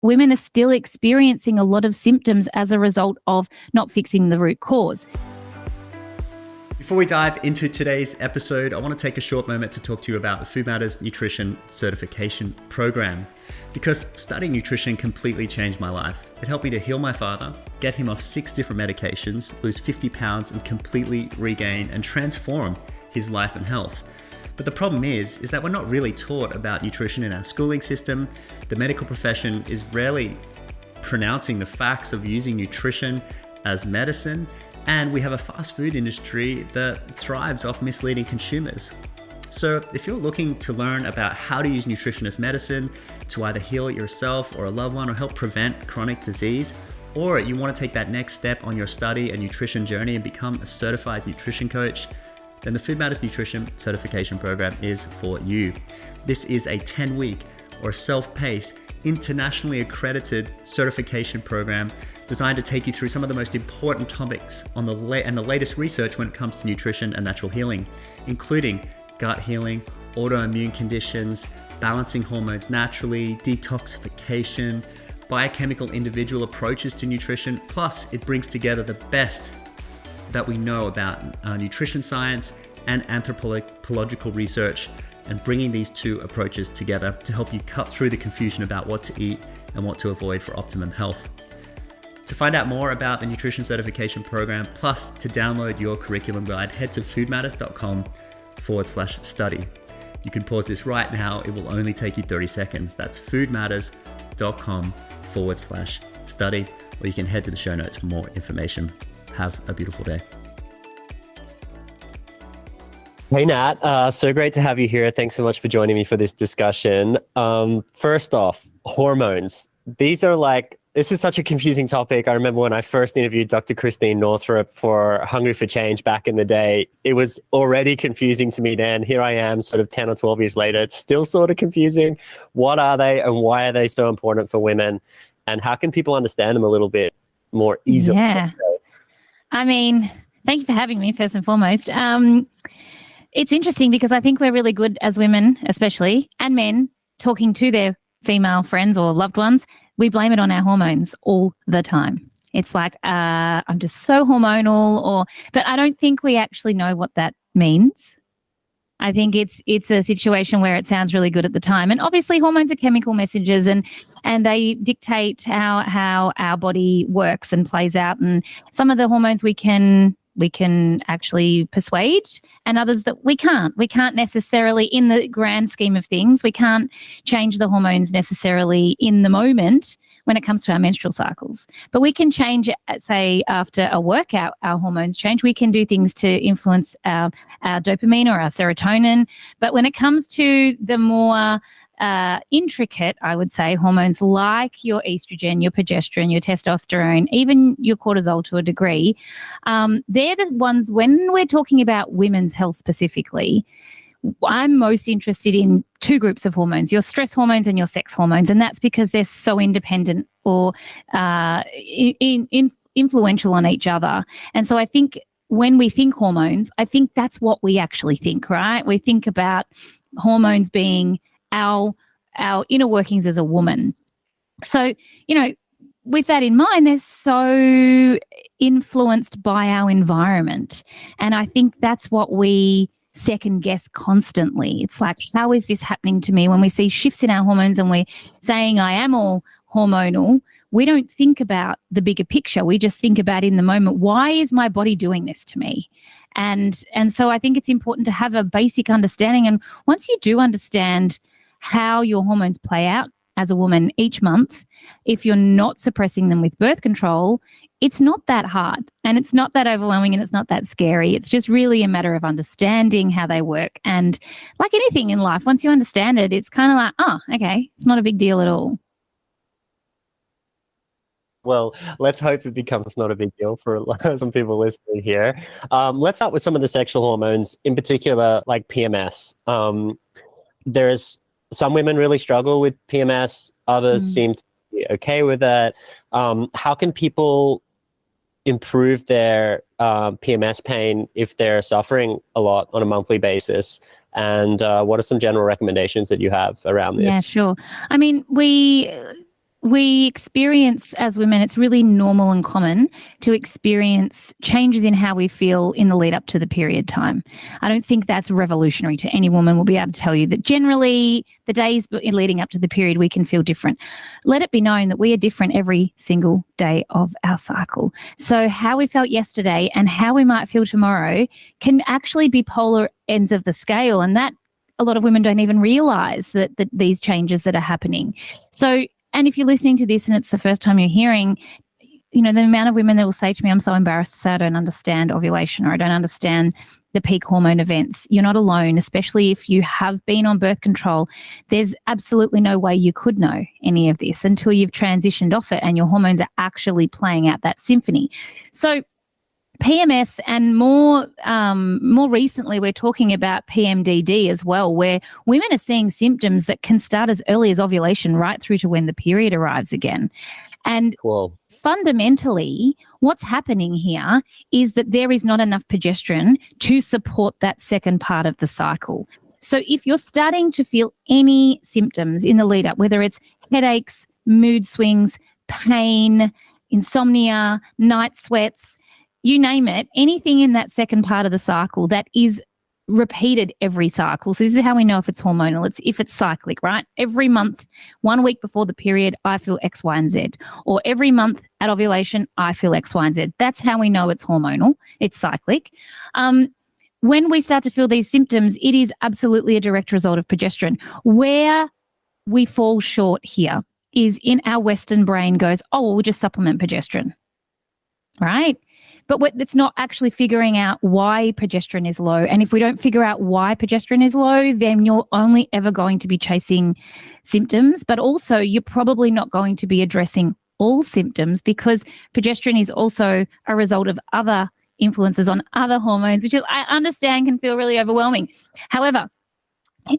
women are still experiencing a lot of symptoms as a result of not fixing the root cause. Before we dive into today's episode, I want to take a short moment to talk to you about the Food Matters Nutrition Certification Program, because studying nutrition completely changed my life. It helped me to heal my father, get him off 6 different medications, lose 50 pounds, and completely regain and transform his life and health. But the problem is that we're not really taught about nutrition in our schooling system. The medical profession is rarely pronouncing the facts of using nutrition as medicine, and we have a fast food industry that thrives off misleading consumers. So if you're looking to learn about how to use nutrition as medicine to either heal yourself or a loved one or help prevent chronic disease, or you want to take that next step on your study and nutrition journey and become a certified nutrition coach, then the Food Matters Nutrition Certification Program is for you. This is a 10-week or self-paced, internationally accredited certification program designed to take you through some of the most important topics on the latest research when it comes to nutrition and natural healing, including gut healing, autoimmune conditions, balancing hormones naturally, detoxification, biochemical individual approaches to nutrition. Plus, it brings together the best that we know about nutrition science and anthropological research, and bringing these two approaches together to help you cut through the confusion about what to eat and what to avoid for optimum health. To find out more about the Nutrition Certification Program, plus to download your curriculum guide, head to foodmatters.com/study. You can pause this right now. It will only take you 30 seconds. That's foodmatters.com/study, or you can head to the show notes for more information. Have a beautiful day. Hey, Nat. So great to have you here. Thanks so much for joining me for this discussion. First off, hormones. This is such a confusing topic. I remember when I first interviewed Dr. Christine Northrup for Hungry for Change back in the day, it was already confusing to me then. Here I am sort of 10 or 12 years later. It's still sort of confusing. What are they and why are they so important for women? And how can people understand them a little bit more easily? Yeah. I mean, thank you for having me, first and foremost. It's interesting because I think we're really good as women, especially, and men, talking to their female friends or loved ones. We blame it on our hormones all the time. It's like, I'm just so hormonal, but I don't think we actually know what that means. I think it's a situation where it sounds really good at the time. And obviously hormones are chemical messages and they dictate how our body works and plays out. And some of the hormones we can actually persuade, and others that we can't. We can't necessarily, in the grand scheme of things, we can't change the hormones necessarily in the moment when it comes to our menstrual cycles. But we can change, say, after a workout, our hormones change. We can do things to influence our dopamine or our serotonin. But when it comes to the more intricate, I would say, hormones like your estrogen, your progesterone, your testosterone, even your cortisol to a degree, they're the ones, when we're talking about women's health specifically, I'm most interested in 2 groups of hormones, your stress hormones and your sex hormones. And that's because they're so independent or influential on each other. And so I think when we think hormones, I think that's what we actually think, right? We think about hormones being our inner workings as a woman. So, with that in mind, they're so influenced by our environment. And I think that's what we second guess constantly. It's like, how is this happening to me? When we see shifts in our hormones and we're saying I am all hormonal, we don't think about the bigger picture. We just think about in the moment, why is my body doing this to me? And so I think it's important to have a basic understanding. And once you do understand how your hormones play out as a woman each month, if you're not suppressing them with birth control, it's not that hard and it's not that overwhelming and it's not that scary. It's just really a matter of understanding how they work. And like anything in life, once you understand it, it's kind of like, oh, okay, it's not a big deal at all. Well, let's hope it becomes not a big deal for some people listening here. Let's start with some of the sexual hormones, in particular, like PMS. There's some women really struggle with PMS. Others seem to be okay with that. How can people improve their PMS pain if they're suffering a lot on a monthly basis? And what are some general recommendations that you have around this? Yeah, sure. I mean, we experience as women, it's really normal and common to experience changes in how we feel in the lead up to the period time. I don't think that's revolutionary to any woman. Will be able to tell you that generally the days leading up to the period, we can feel different. Let it be known that we are different every single day of our cycle. So how we felt yesterday and how we might feel tomorrow can actually be polar ends of the scale. And that a lot of women don't even realize that these changes that are happening. So, and if you're listening to this and it's the first time you're hearing, the amount of women that will say to me, I'm so embarrassed to say I don't understand ovulation or I don't understand the peak hormone events. You're not alone, especially if you have been on birth control. There's absolutely no way you could know any of this until you've transitioned off it and your hormones are actually playing out that symphony. So PMS and more recently, we're talking about PMDD as well, where women are seeing symptoms that can start as early as ovulation right through to when the period arrives again. And fundamentally, what's happening here is that there is not enough progesterone to support that second part of the cycle. So if you're starting to feel any symptoms in the lead up, whether it's headaches, mood swings, pain, insomnia, night sweats, you name it, anything in that second part of the cycle that is repeated every cycle. So this is how we know if it's hormonal. If it's cyclic, right? Every month, 1 week before the period, I feel X, Y, and Z. Or every month at ovulation, I feel X, Y, and Z. That's how we know it's hormonal. It's cyclic. When we start to feel these symptoms, it is absolutely a direct result of progesterone. Where we fall short here is in our Western brain goes, oh, well, we'll just supplement progesterone, right? But it's not actually figuring out why progesterone is low. And if we don't figure out why progesterone is low, then you're only ever going to be chasing symptoms. But also, you're probably not going to be addressing all symptoms because progesterone is also a result of other influences on other hormones, which is, I understand, can feel really overwhelming. However,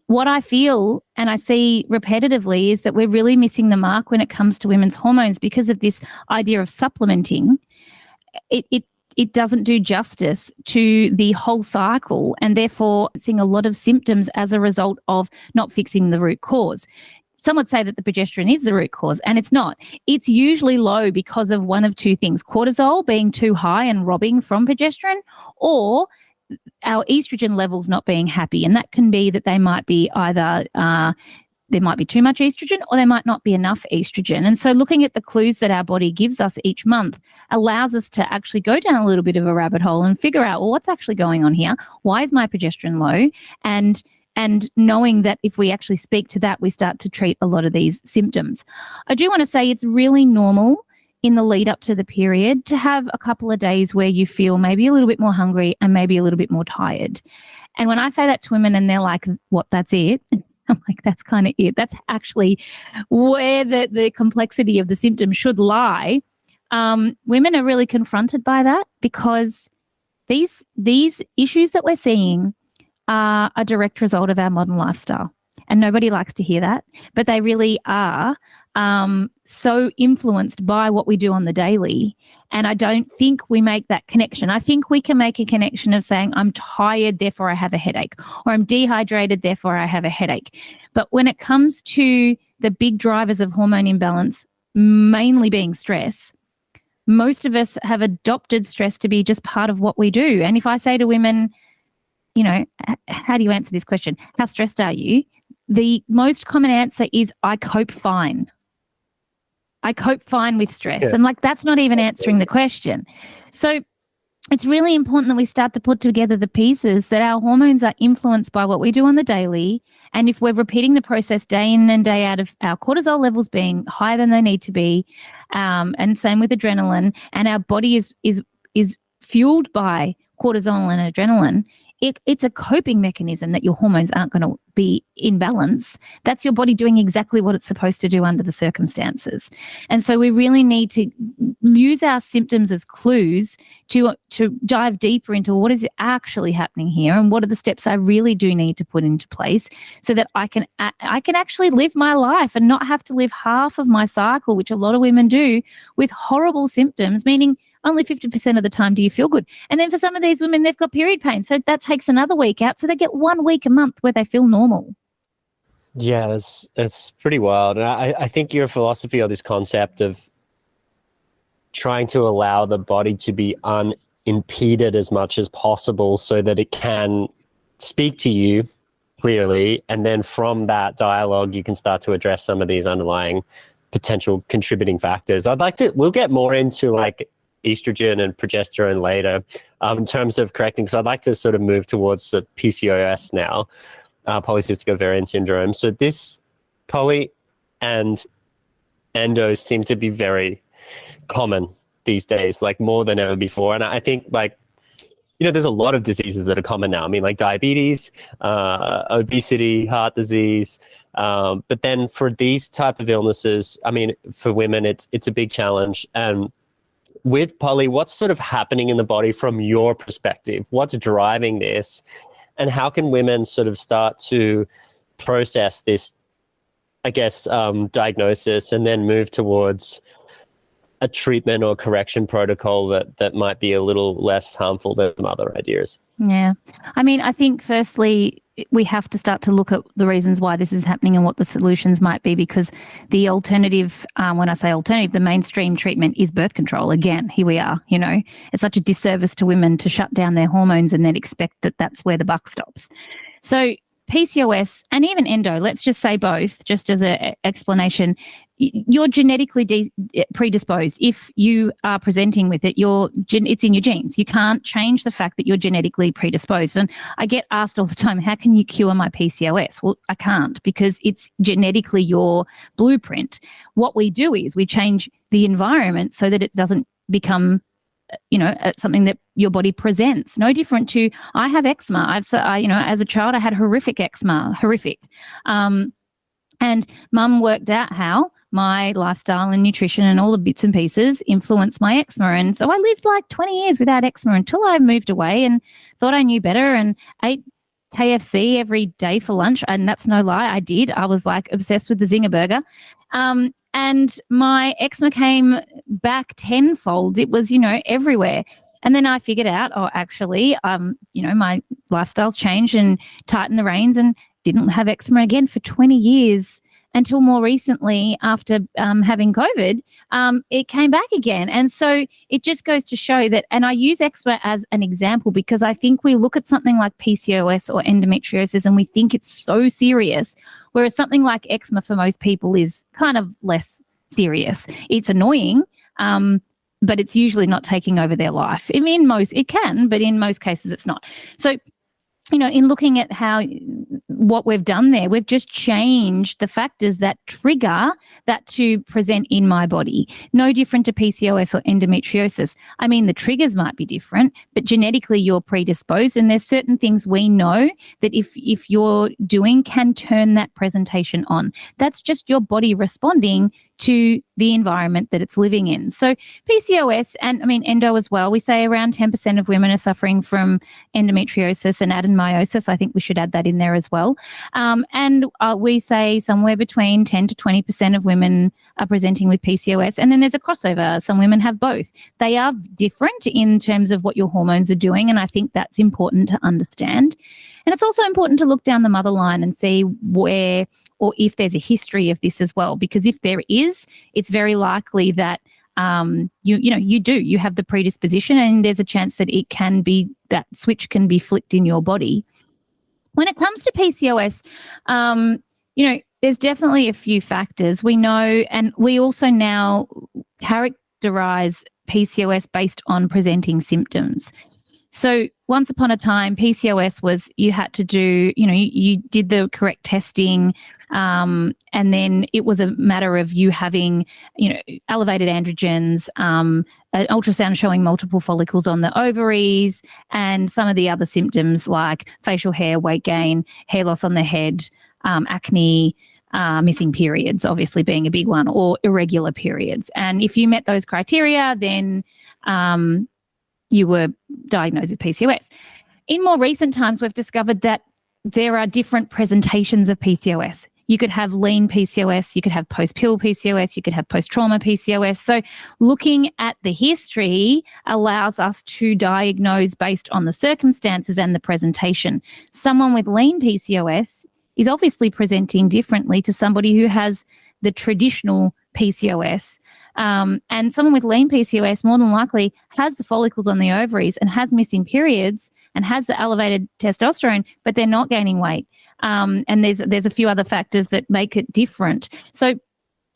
what I feel and I see repetitively is that we're really missing the mark when it comes to women's hormones because of this idea of supplementing. It doesn't do justice to the whole cycle and therefore seeing a lot of symptoms as a result of not fixing the root cause. Some would say that the progesterone is the root cause, and it's not. It's usually low because of one of two things: cortisol being too high and robbing from progesterone, or our estrogen levels not being happy. And that can be that they might be either there might be too much estrogen or there might not be enough estrogen. And so looking at the clues that our body gives us each month allows us to actually go down a little bit of a rabbit hole and figure out, well, what's actually going on here? Why is my progesterone low? And knowing that if we actually speak to that, we start to treat a lot of these symptoms. I do want to say it's really normal in the lead up to the period to have a couple of days where you feel maybe a little bit more hungry and maybe a little bit more tired. And when I say that to women and they're like, what, that's it? I'm like, that's kind of it. That's actually where the complexity of the symptom should lie. Women are really confronted by that because these issues that we're seeing are a direct result of our modern lifestyle. And nobody likes to hear that, but they really are so influenced by what we do on the daily. And I don't think we make that connection. I think we can make a connection of saying, I'm tired, therefore I have a headache, or I'm dehydrated, therefore I have a headache. But when it comes to the big drivers of hormone imbalance, mainly being stress, most of us have adopted stress to be just part of what we do. And if I say to women, how do you answer this question? How stressed are you? The most common answer is, I cope fine. I cope fine with stress. Yeah. And that's not even answering the question. So it's really important that we start to put together the pieces that our hormones are influenced by what we do on the daily. And if we're repeating the process day in and day out of our cortisol levels being higher than they need to be, and same with adrenaline, and our body is fueled by cortisol and adrenaline, it's a coping mechanism that your hormones aren't going to be in balance. That's your body doing exactly what it's supposed to do under the circumstances. And so we really need to use our symptoms as clues to dive deeper into what is actually happening here and what are the steps I really do need to put into place so that I can actually live my life and not have to live half of my cycle, which a lot of women do, with horrible symptoms, meaning only 50% of the time do you feel good. And then for some of these women, they've got period pain. So that takes another week out. So they get 1 week a month where they feel normal. Yeah, it's pretty wild. And I think your philosophy or this concept of trying to allow the body to be unimpeded as much as possible so that it can speak to you clearly. And then from that dialogue, you can start to address some of these underlying potential contributing factors. We'll get more into like estrogen and progesterone later in terms of correcting. So I'd like to sort of move towards the PCOS now, polycystic ovarian syndrome. So this poly and endo seem to be very common these days, like more than ever before. And I think like, there's a lot of diseases that are common now. I mean, like diabetes, obesity, heart disease. But then for these type of illnesses, I mean, for women, it's a big challenge. And with poly, what's sort of happening in the body from your perspective? What's driving this? And how can women sort of start to process this, I guess, diagnosis and then move towards a treatment or correction protocol that might be a little less harmful than other ideas? Yeah. I mean, I think firstly, we have to start to look at the reasons why this is happening and what the solutions might be, because the alternative, when I say alternative, the mainstream treatment is birth control. Again, here we are, it's such a disservice to women to shut down their hormones and then expect that that's where the buck stops. So PCOS and even endo, let's just say both, just as an explanation, you're genetically predisposed. If you are presenting with it, it's in your genes. You can't change the fact that you're genetically predisposed. And I get asked all the time, how can you cure my PCOS? Well, I can't, because it's genetically your blueprint. What we do is we change the environment so that it doesn't become something that your body presents. No different to, I have eczema. As a child, I had horrific eczema, and mum worked out how my lifestyle and nutrition and all the bits and pieces influenced my eczema. And so I lived like 20 years without eczema until I moved away and thought I knew better and ate KFC every day for lunch. And that's no lie, I did. I was like obsessed with the Zinger burger. And my eczema came back tenfold. It was, everywhere. And then I figured out, actually, my lifestyle's changed and tightened the reins and didn't have eczema again for 20 years until more recently after having COVID, it came back again. And so it just goes to show that, and I use eczema as an example because I think we look at something like PCOS or endometriosis and we think it's so serious, whereas something like eczema for most people is kind of less serious. It's annoying, but it's usually not taking over their life. I mean, it can, but in most cases it's not. So, in looking at what we've done there, we've just changed the factors that trigger that to present in my body. No different to PCOS or endometriosis. I mean, the triggers might be different, but genetically you're predisposed, and there's certain things we know that if you're doing can turn that presentation on. That's just your body responding to the environment that it's living in. So PCOS and endo as well, we say around 10% of women are suffering from endometriosis and adenomyosis. I think we should add that in there as well. And we say somewhere between 10 to 20% of women are presenting with PCOS. And then there's a crossover. Some women have both. They are different in terms of what your hormones are doing. And I think that's important to understand. And it's also important to look down the mother line and see where or if there's a history of this as well. Because if there is, it's very likely that you have the predisposition, and there's a chance that that switch can be flicked in your body. When it comes to PCOS, there's definitely a few factors we know, and we also now characterize PCOS based on presenting symptoms. So once upon a time, PCOS was you had to do, you did the correct testing, and then it was a matter of you having, elevated androgens, an ultrasound showing multiple follicles on the ovaries, and some of the other symptoms like facial hair, weight gain, hair loss on the head, acne, missing periods, obviously being a big one, or irregular periods. And if you met those criteria, then you were diagnosed with PCOS. In more recent times, we've discovered that there are different presentations of PCOS. You could have lean PCOS, you could have post-pill PCOS, you could have post-trauma PCOS. So looking at the history allows us to diagnose based on the circumstances and the presentation. Someone with lean PCOS is obviously presenting differently to somebody who has the traditional PCOS. And someone with lean PCOS more than likely has the follicles on the ovaries and has missing periods and has the elevated testosterone, but they're not gaining weight. And there's a few other factors that make it different. So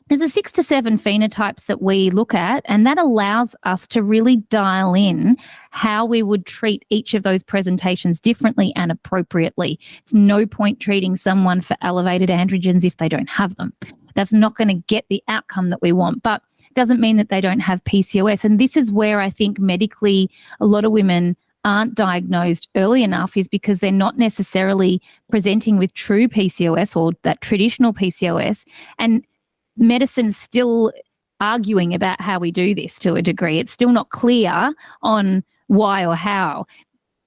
there's a 6 to 7 phenotypes that we look at, and that allows us to really dial in how we would treat each of those presentations differently and appropriately. It's no point treating someone for elevated androgens if they don't have them. That's not going to get the outcome that we want, but it doesn't mean that they don't have PCOS. And this is where I think medically a lot of women aren't diagnosed early enough, is because they're not necessarily presenting with true PCOS or that traditional PCOS. And medicine's still arguing about how we do this to a degree. It's still not clear on why or how.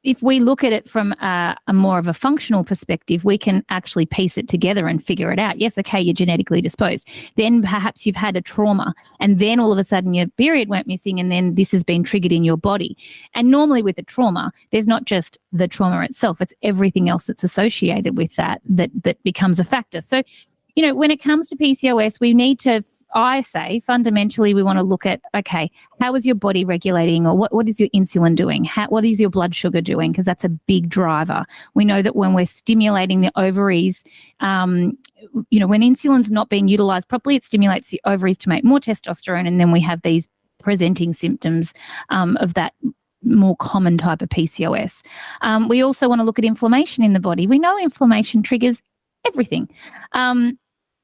If we look at it from a more of a functional perspective, we can actually piece it together and figure it out. Yes, okay, you're genetically disposed. Then perhaps you've had a trauma, and then all of a sudden your period went missing, and then this has been triggered in your body. And normally with a trauma, there's not just the trauma itself, it's everything else that's associated with that becomes a factor. So, you know, when it comes to PCOS, we need to, I say, fundamentally, we want to look at, okay, how is your body regulating, or what is your insulin doing? What is your blood sugar doing? Because that's a big driver. We know that when we're stimulating the ovaries, when insulin's not being utilized properly, it stimulates the ovaries to make more testosterone, and then we have these presenting symptoms of that more common type of PCOS. We also want to look at inflammation in the body. We know inflammation triggers everything.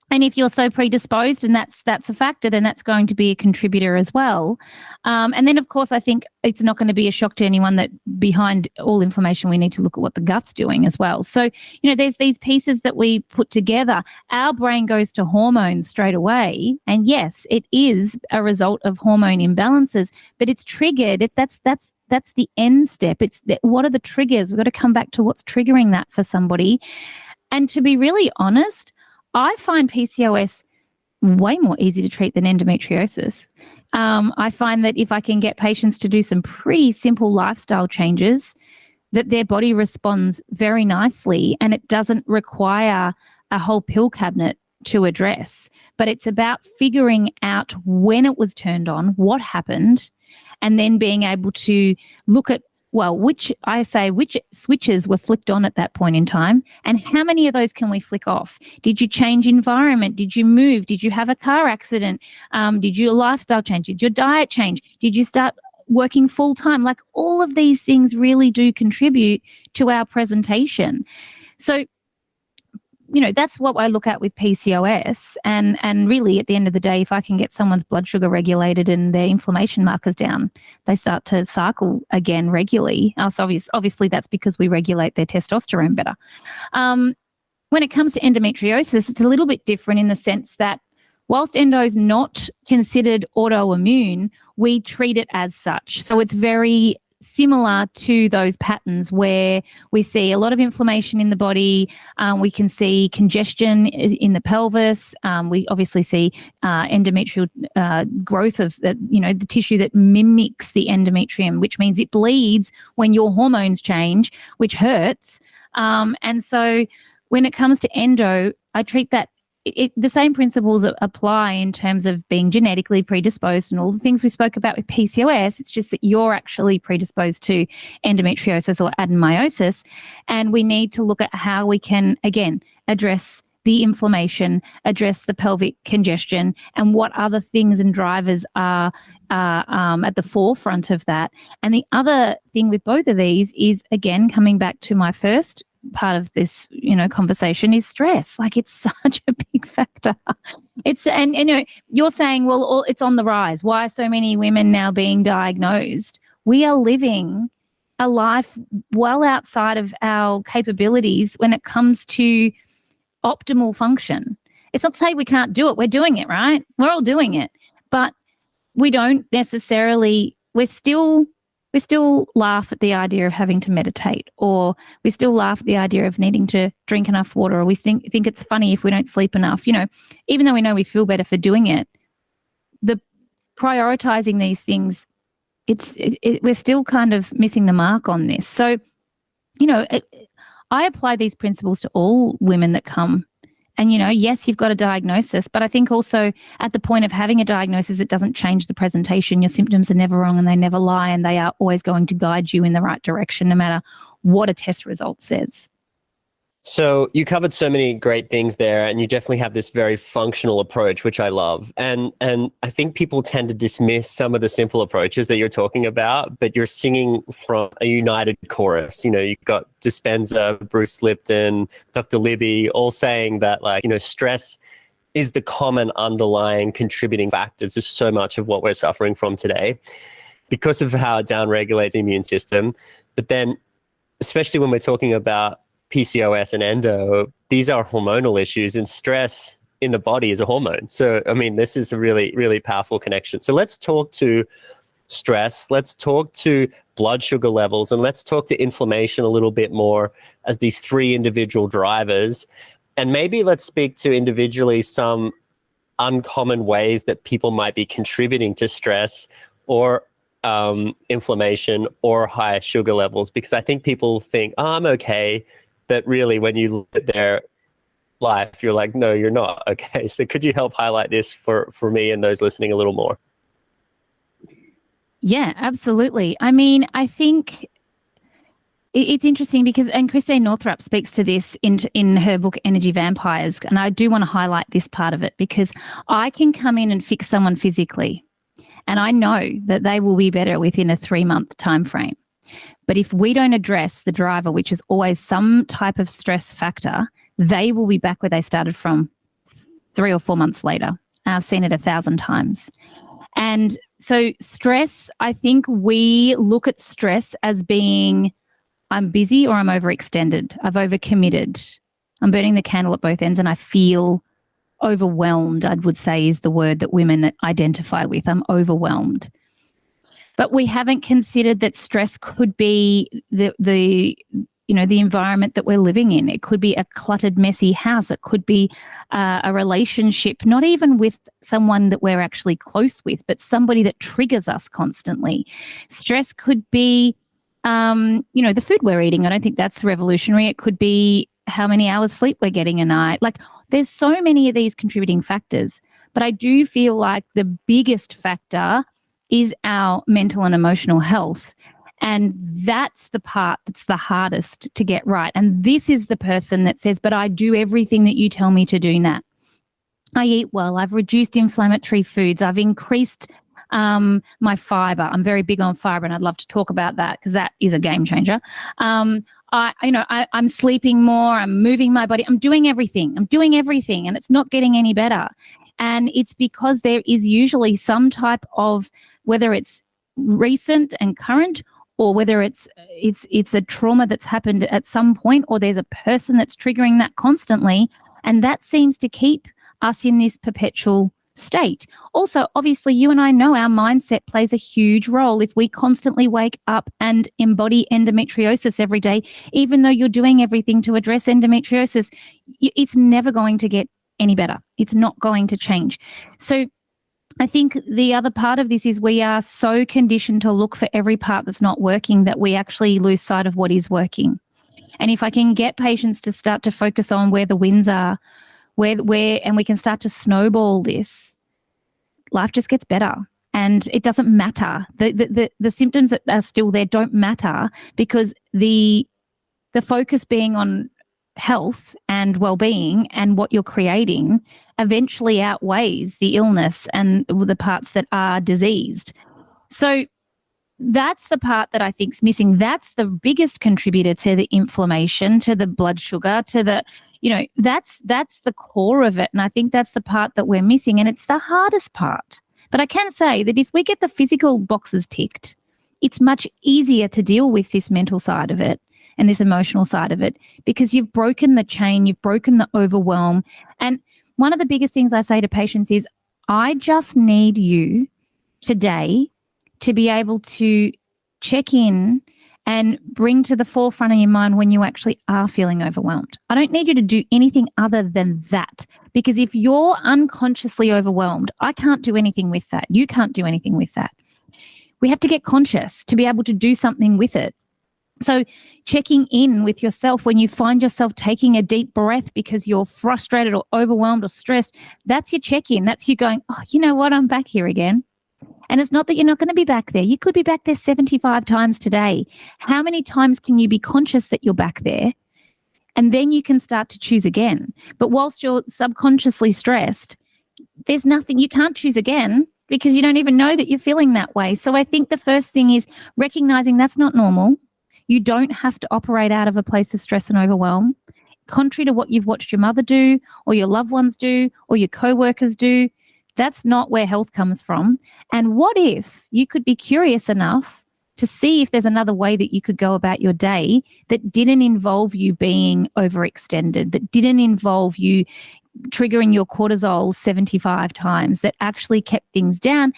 And if you're so predisposed, and that's a factor, then that's going to be a contributor as well. And then, of course, I think it's not going to be a shock to anyone that behind all inflammation, we need to look at what the gut's doing as well. So, you know, there's these pieces that we put together. Our brain goes to hormones straight away. And yes, it is a result of hormone imbalances, but it's triggered. That's the end step. What are the triggers? We've got to come back to what's triggering that for somebody. And to be really honest, I find PCOS way more easy to treat than endometriosis. I find that if I can get patients to do some pretty simple lifestyle changes, that their body responds very nicely, and it doesn't require a whole pill cabinet to address. But it's about figuring out when it was turned on, what happened, and then being able to look at, well, which switches were flicked on at that point in time, and how many of those can we flick off? Did you change environment? Did you move? Did you have a car accident? Did your lifestyle change? Did your diet change? Did you start working full time? Like, all of these things really do contribute to our presentation. So, you know, that's what I look at with PCOS. And really, at the end of the day, if I can get someone's blood sugar regulated and their inflammation markers down, they start to cycle again regularly. So obviously, that's because we regulate their testosterone better. When it comes to endometriosis, it's a little bit different in the sense that whilst endo is not considered autoimmune, we treat it as such. So it's very similar to those patterns where we see a lot of inflammation in the body. We can see congestion in the pelvis. We obviously see endometrial growth of the tissue that mimics the endometrium, which means it bleeds when your hormones change, which hurts. And so when it comes to endo, I treat that the same principles apply in terms of being genetically predisposed and all the things we spoke about with PCOS. It's just that you're actually predisposed to endometriosis or adenomyosis. And we need to look at how we can, again, address the inflammation, address the pelvic congestion, and what other things and drivers are at the forefront of that. And the other thing with both of these is, again, coming back to my first part of this, conversation, is stress. Like, it's such a big factor. And you're saying, well, it's on the rise. Why are so many women now being diagnosed? We are living a life well outside of our capabilities when it comes to optimal function. It's not to say we can't do it. We're doing it, right? We're all doing it. But we don't necessarily, we still laugh at the idea of having to meditate, or we still laugh at the idea of needing to drink enough water, or we think it's funny if we don't sleep enough. Even though we know we feel better for doing it, the prioritizing these things, we're still kind of missing the mark on this. So, I apply these principles to all women that come. And, yes, you've got a diagnosis, but I think also at the point of having a diagnosis, it doesn't change the presentation. Your symptoms are never wrong and they never lie, and they are always going to guide you in the right direction, no matter what a test result says. So you covered so many great things there, and you definitely have this very functional approach, which I love. And I think people tend to dismiss some of the simple approaches that you're talking about, but you're singing from a united chorus. You've got Dispenza, Bruce Lipton, Dr. Libby, all saying that stress is the common underlying contributing factor to so much of what we're suffering from today because of how it downregulates the immune system. But then, especially when we're talking about PCOS and endo, these are hormonal issues, and stress in the body is a hormone. So, this is a really, really powerful connection. So let's talk to stress, let's talk to blood sugar levels, and let's talk to inflammation a little bit more as these three individual drivers. And maybe let's speak to individually some uncommon ways that people might be contributing to stress or inflammation or high sugar levels, because I think people think, I'm okay. But really, when you look at their life, you're like, no, you're not. Okay. So could you help highlight this for me and those listening a little more? Yeah, absolutely. I think it's interesting because, and Christine Northrup speaks to this in her book, Energy Vampires. And I do want to highlight this part of it because I can come in and fix someone physically, and I know that they will be better within a 3-month time frame. But if we don't address the driver, which is always some type of stress factor, they will be back where they started from 3 or 4 months later. I've seen it 1,000 times. And so stress, I think we look at stress as being, I'm busy or I'm overextended. I've overcommitted. I'm burning the candle at both ends and I feel overwhelmed, I would say, is the word that women identify with. I'm overwhelmed. But we haven't considered that stress could be the environment that we're living in. It could be a cluttered, messy house. It could be a relationship, not even with someone that we're actually close with, but somebody that triggers us constantly. Stress could be, the food we're eating. I don't think that's revolutionary. It could be how many hours sleep we're getting a night. There's so many of these contributing factors. But I do feel like the biggest factor is our mental and emotional health. And that's the part that's the hardest to get right. And this is the person that says, but I do everything that you tell me to do, Nat. I eat well. I've reduced inflammatory foods. I've increased my fiber. I'm very big on fiber, and I'd love to talk about that because that is a game changer. I'm sleeping more. I'm moving my body. I'm doing everything, and it's not getting any better. And it's because there is usually some type of, whether it's recent and current, or whether it's a trauma that's happened at some point, or there's a person that's triggering that constantly, and that seems to keep us in this perpetual state. Also, obviously, you and I know our mindset plays a huge role. If we constantly wake up and embody endometriosis every day, even though you're doing everything to address endometriosis, it's never going to get any better. It's not going to change. So I think the other part of this is we are so conditioned to look for every part that's not working that we actually lose sight of what is working. And if I can get patients to start to focus on where the wins are, and we can start to snowball this, life just gets better. And it doesn't matter. The symptoms that are still there don't matter, because the focus being on health and well-being and what you're creating eventually outweighs the illness and the parts that are diseased. So that's the part that I think is missing. That's the biggest contributor to the inflammation, to the blood sugar, to the, that's the core of it. And I think that's the part that we're missing, and it's the hardest part. But I can say that if we get the physical boxes ticked, it's much easier to deal with this mental side of it and this emotional side of it, because you've broken the chain, you've broken the overwhelm. And one of the biggest things I say to patients is, I just need you today to be able to check in and bring to the forefront of your mind when you actually are feeling overwhelmed. I don't need you to do anything other than that, because if you're unconsciously overwhelmed, I can't do anything with that. You can't do anything with that. We have to get conscious to be able to do something with it. So checking in with yourself when you find yourself taking a deep breath because you're frustrated or overwhelmed or stressed, that's your check-in. That's you going, oh, you know what? I'm back here again. And it's not that you're not going to be back there. You could be back there 75 times today. How many times can you be conscious that you're back there? And then you can start to choose again. But whilst you're subconsciously stressed, there's nothing, you can't choose again because you don't even know that you're feeling that way. So I think the first thing is recognizing that's not normal. You don't have to operate out of a place of stress and overwhelm. Contrary to what you've watched your mother do or your loved ones do or your co-workers do, that's not where health comes from. And what if you could be curious enough to see if there's another way that you could go about your day that didn't involve you being overextended, that didn't involve you triggering your cortisol 75 times, that actually kept things down?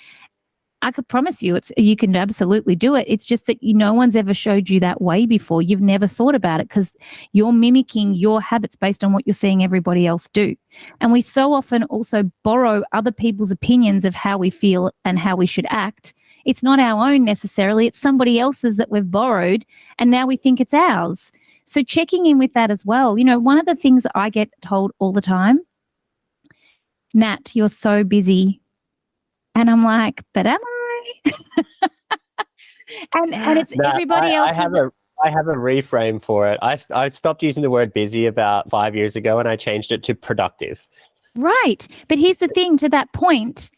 I could promise you you can absolutely do it. It's just that no one's ever showed you that way before. You've never thought about it because you're mimicking your habits based on what you're seeing everybody else do. And we so often also borrow other people's opinions of how we feel and how we should act. It's not our own necessarily. It's somebody else's that we've borrowed, and now we think it's ours. So checking in with that as well. One of the things that I get told all the time, Nat, you're so busy. And I'm like, but am I? and it's Nat, everybody else. I have a reframe for it. I stopped using the word busy about 5 years ago, and I changed it to productive. Right. But here's the thing, to that point,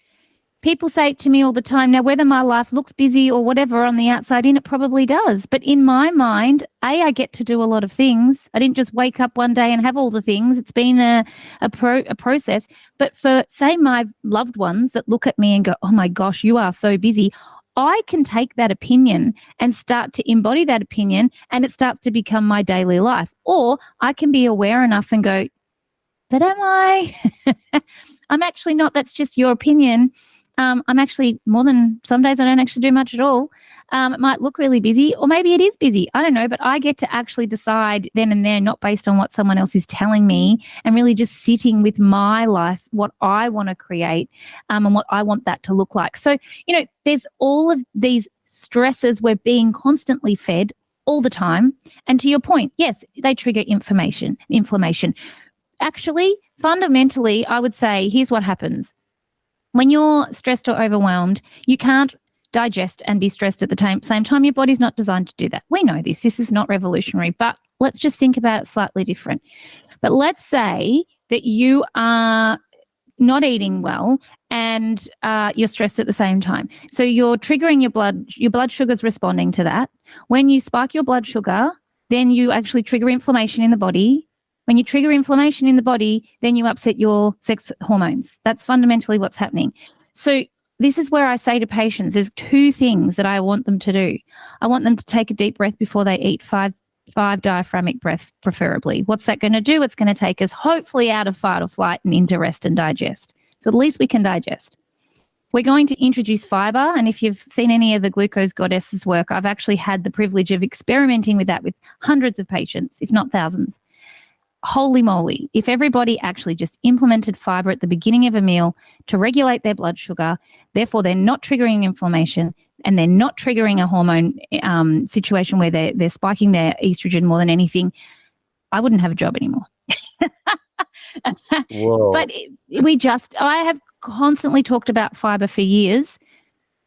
people say to me all the time, now whether my life looks busy or whatever on the outside in, it probably does. But in my mind, I get to do a lot of things. I didn't just wake up one day and have all the things. It's been a process. But for, say, my loved ones that look at me and go, oh my gosh, you are so busy, I can take that opinion and start to embody that opinion, and it starts to become my daily life. Or I can be aware enough and go, but am I? I'm actually not. That's just your opinion. I'm actually more than some days I don't actually do much at all. It might look really busy, or maybe it is busy. I don't know, but I get to actually decide then and there, not based on what someone else is telling me, and really just sitting with my life, what I want to create, and what I want that to look like. So, there's all of these stresses we're being constantly fed all the time. And to your point, yes, they trigger inflammation. Actually, fundamentally, I would say, here's what happens. When you're stressed or overwhelmed, you can't digest and be stressed at the same time. Your body's not designed to do that. We know this. This is not revolutionary, but let's just think about it slightly different. But let's say that you are not eating well and you're stressed at the same time. So you're triggering your blood sugar's responding to that. When you spike your blood sugar, then you actually trigger inflammation in the body. When you trigger inflammation in the body, then you upset your sex hormones. That's fundamentally what's happening. So this is where I say to patients, there's two things that I want them to do. I want them to take a deep breath before they eat, five diaphragmatic breaths preferably. What's that going to do? It's going to take us hopefully out of fight or flight and into rest and digest. So at least we can digest. We're going to introduce fiber, and if you've seen any of the Glucose Goddesses work, I've actually had the privilege of experimenting with that with hundreds of patients, if not thousands. Holy moly, if everybody actually just implemented fiber at the beginning of a meal to regulate their blood sugar, therefore they're not triggering inflammation and they're not triggering a hormone situation where they're spiking their estrogen more than anything, I wouldn't have a job anymore. Whoa. But I have constantly talked about fiber for years,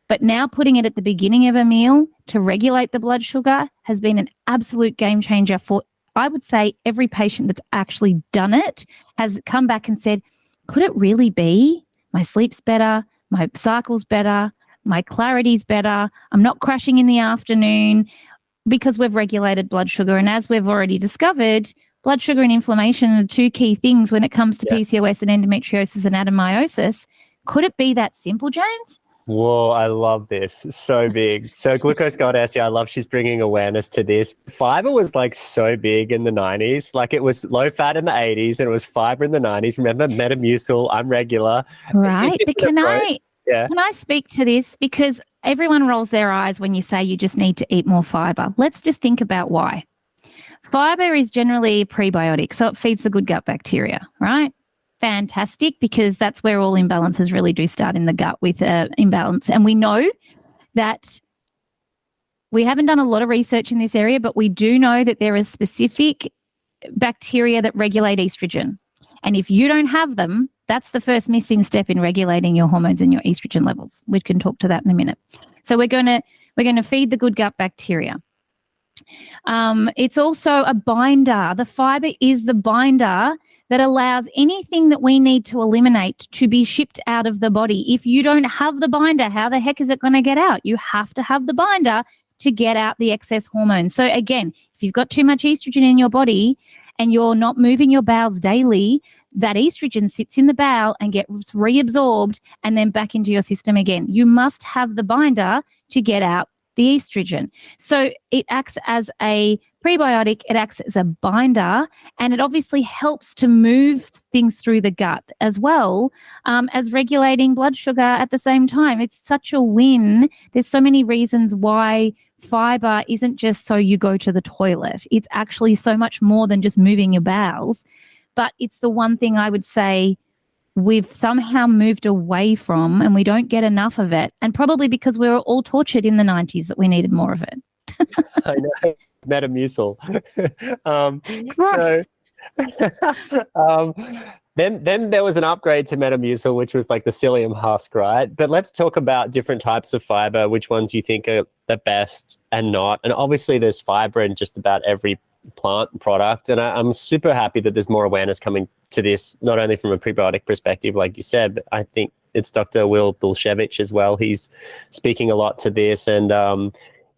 but now putting it at the beginning of a meal to regulate the blood sugar has been an absolute game changer for, I would say, every patient that's actually done it has come back and said, could it really be? My sleep's better, my cycle's better, my clarity's better, I'm not crashing in the afternoon because we've regulated blood sugar. And as we've already discovered, blood sugar and inflammation are two key things when it comes to PCOS and endometriosis and adenomyosis. Could it be that simple, James? Whoa, I love this. So big. So Glucose Goddess, I love she's bringing awareness to this. Fiber was like so big in the 90s. Like it was low fat in the 80s and it was fiber in the 90s. Remember Metamucil, I'm regular. Right. But can I speak to this? Because everyone rolls their eyes when you say you just need to eat more fiber. Let's just think about why. Fiber is generally a prebiotic, so it feeds the good gut bacteria, right? Fantastic, because that's where all imbalances really do start in the gut with imbalance. And we know that we haven't done a lot of research in this area, but we do know that there is specific bacteria that regulate estrogen. And if you don't have them, that's the first missing step in regulating your hormones and your estrogen levels. We can talk to that in a minute. So we're going to feed the good gut bacteria. It's also a binder. The fiber is the binder that allows anything that we need to eliminate to be shipped out of the body. If you don't have the binder, how the heck is it going to get out? You have to have the binder to get out the excess hormones. So again, if you've got too much estrogen in your body and you're not moving your bowels daily, that estrogen sits in the bowel and gets reabsorbed and then back into your system again. You must have the binder to get out the estrogen. So it acts as a prebiotic, it acts as a binder, and it obviously helps to move things through the gut as well as regulating blood sugar at the same time. It's such a win. There's so many reasons why fiber isn't just so you go to the toilet. It's actually so much more than just moving your bowels. But it's the one thing I would say we've somehow moved away from, and we don't get enough of it. And probably because we were all tortured in the 90s that we needed more of it. I know. Metamucil. Then there was an upgrade to Metamucil, which was like the psyllium husk, right? But let's talk about different types of fiber, which ones you think are the best and not. And obviously there's fiber in just about every plant product. And I'm super happy that there's more awareness coming to this, not only from a prebiotic perspective, like you said, but I think it's Dr. Will Bulshevich as well. He's speaking a lot to this and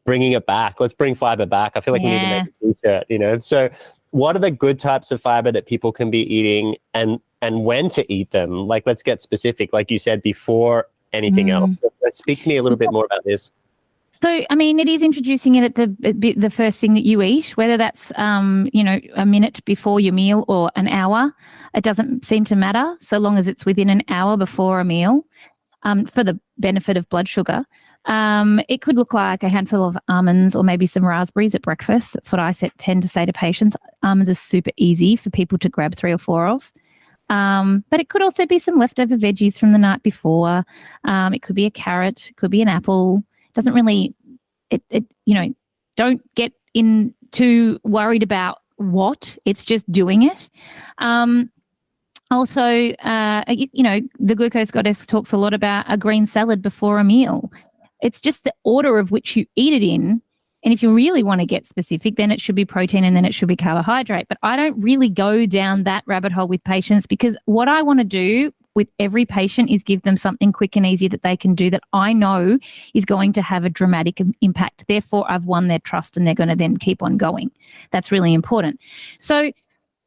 bringing it back. Let's bring fiber back. I feel like we need to make a t-shirt, you know? So what are the good types of fiber that people can be eating and when to eat them? Like, let's get specific, like you said, before anything else. So speak to me a little bit more about this. So, I mean, it is introducing it at the first thing that you eat, whether that's, a minute before your meal or an hour. It doesn't seem to matter so long as it's within an hour before a meal for the benefit of blood sugar. It could look like a handful of almonds or maybe some raspberries at breakfast. That's what I tend to say to patients. Almonds are super easy for people to grab 3 or 4 of. But it could also be some leftover veggies from the night before. It could be a carrot, it could be an apple. Doesn't really, don't get in too worried about what, it's just doing it. Also, the glucose goddess talks a lot about a green salad before a meal. It's just the order of which you eat it in. And if you really want to get specific, then it should be protein and then it should be carbohydrate. But I don't really go down that rabbit hole with patients because what I want to do with every patient is give them something quick and easy that they can do that I know is going to have a dramatic impact. Therefore, I've won their trust and they're going to then keep on going. That's really important. So,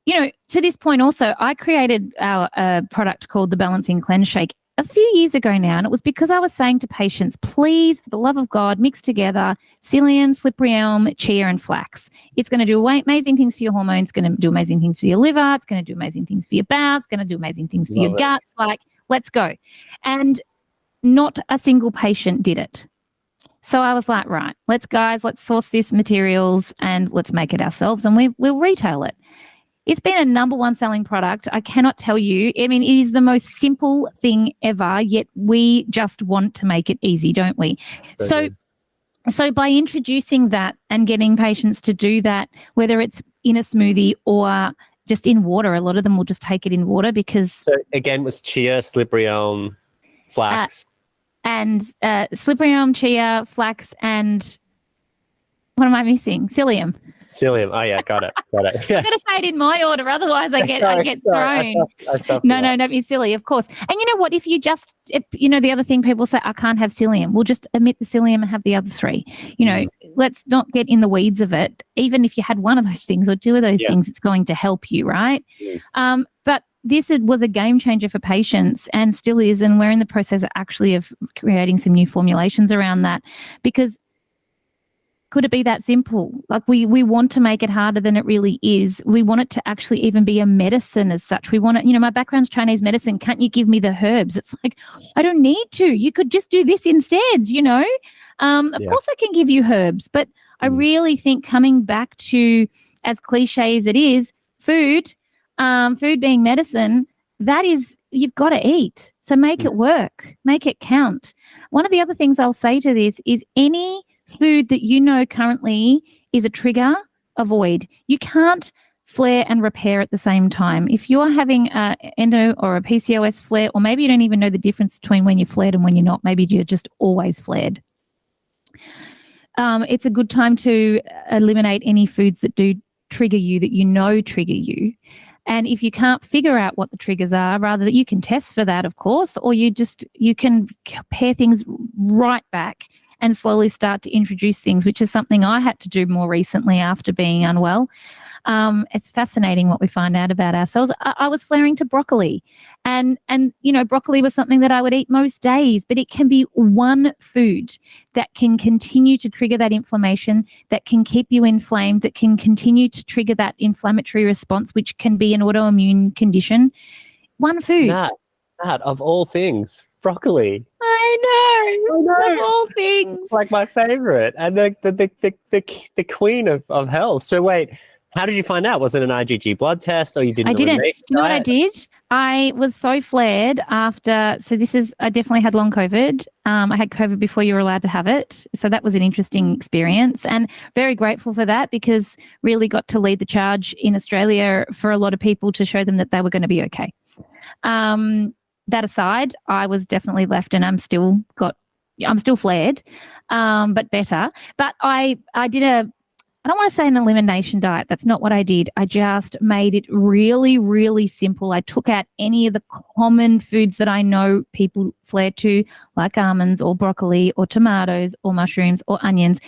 to this point also, I created a product called the Balancing Cleanse Shake a few years ago now, and it was because I was saying to patients, please, for the love of God, mix together psyllium, slippery elm, chia, and flax. It's going to do amazing things for your hormones, it's going to do amazing things for your liver, it's going to do amazing things for your bowels, it's going to do amazing things for your gut. Like, let's go. And not a single patient did it. So I was like, right, let's source these materials and let's make it ourselves and we'll retail it. It's been a number 1 selling product. I cannot tell you. I mean, it is the most simple thing ever, yet we just want to make it easy, don't we? So by introducing that and getting patients to do that, whether it's in a smoothie or just in water, a lot of them will just take it in water because... So again, was chia, slippery elm, flax? And slippery elm, chia, flax, and what am I missing? Psyllium. Psyllium. Oh yeah, got it. Yeah. I've got to say it in my order, otherwise I get thrown. No, don't be silly, of course. And you know what? If the other thing people say, I can't have psyllium. We'll just omit the psyllium and have the other 3. Let's not get in the weeds of it. Even if you had one of those things or 2 of those things, it's going to help you, right? But this was a game changer for patients and still is, and we're in the process of creating some new formulations around that because could it be that simple? Like we want to make it harder than it really is. We want it to actually even be a medicine as such. We want it, my background's Chinese medicine. Can't you give me the herbs? It's like, I don't need to. You could just do this instead, Of course I can give you herbs, but I really think coming back to, as cliche as it is, food being medicine, that is, you've got to eat. So make it work, make it count. One of the other things I'll say to this is any food that you know currently is a trigger, avoid. You can't flare and repair at the same time. If you're having a endo or a PCOS flare, or maybe you don't even know the difference between when you're flared and when you're not, maybe you're just always flared. It's a good time to eliminate any foods that do trigger you, that you know trigger you. And if you can't figure out what the triggers are, rather that you can test for that, of course, or you can pare things right back and slowly start to introduce things, which is something I had to do more recently after being unwell. It's fascinating what we find out about ourselves. I was flaring to broccoli, and broccoli was something that I would eat most days, but it can be one food that can continue to trigger that inflammation, that can keep you inflamed, that can continue to trigger that inflammatory response, which can be an autoimmune condition. One food. Nat, of all things, broccoli. I know. Of all things. Like my favorite, and the queen of health. So wait, how did you find out? Was it an IgG blood test, or you didn't? I didn't. You know what I did? I was so flared after. So I definitely had long COVID. I had COVID before you were allowed to have it. So that was an interesting experience, and very grateful for that, because really got to lead the charge in Australia for a lot of people to show them that they were going to be okay. That aside, I was definitely left, and I'm still flared, but better. But I did I don't want to say an elimination diet. That's not what I did. I just made it really, really simple. I took out any of the common foods that I know people flare to, like almonds or broccoli or tomatoes or mushrooms or onions.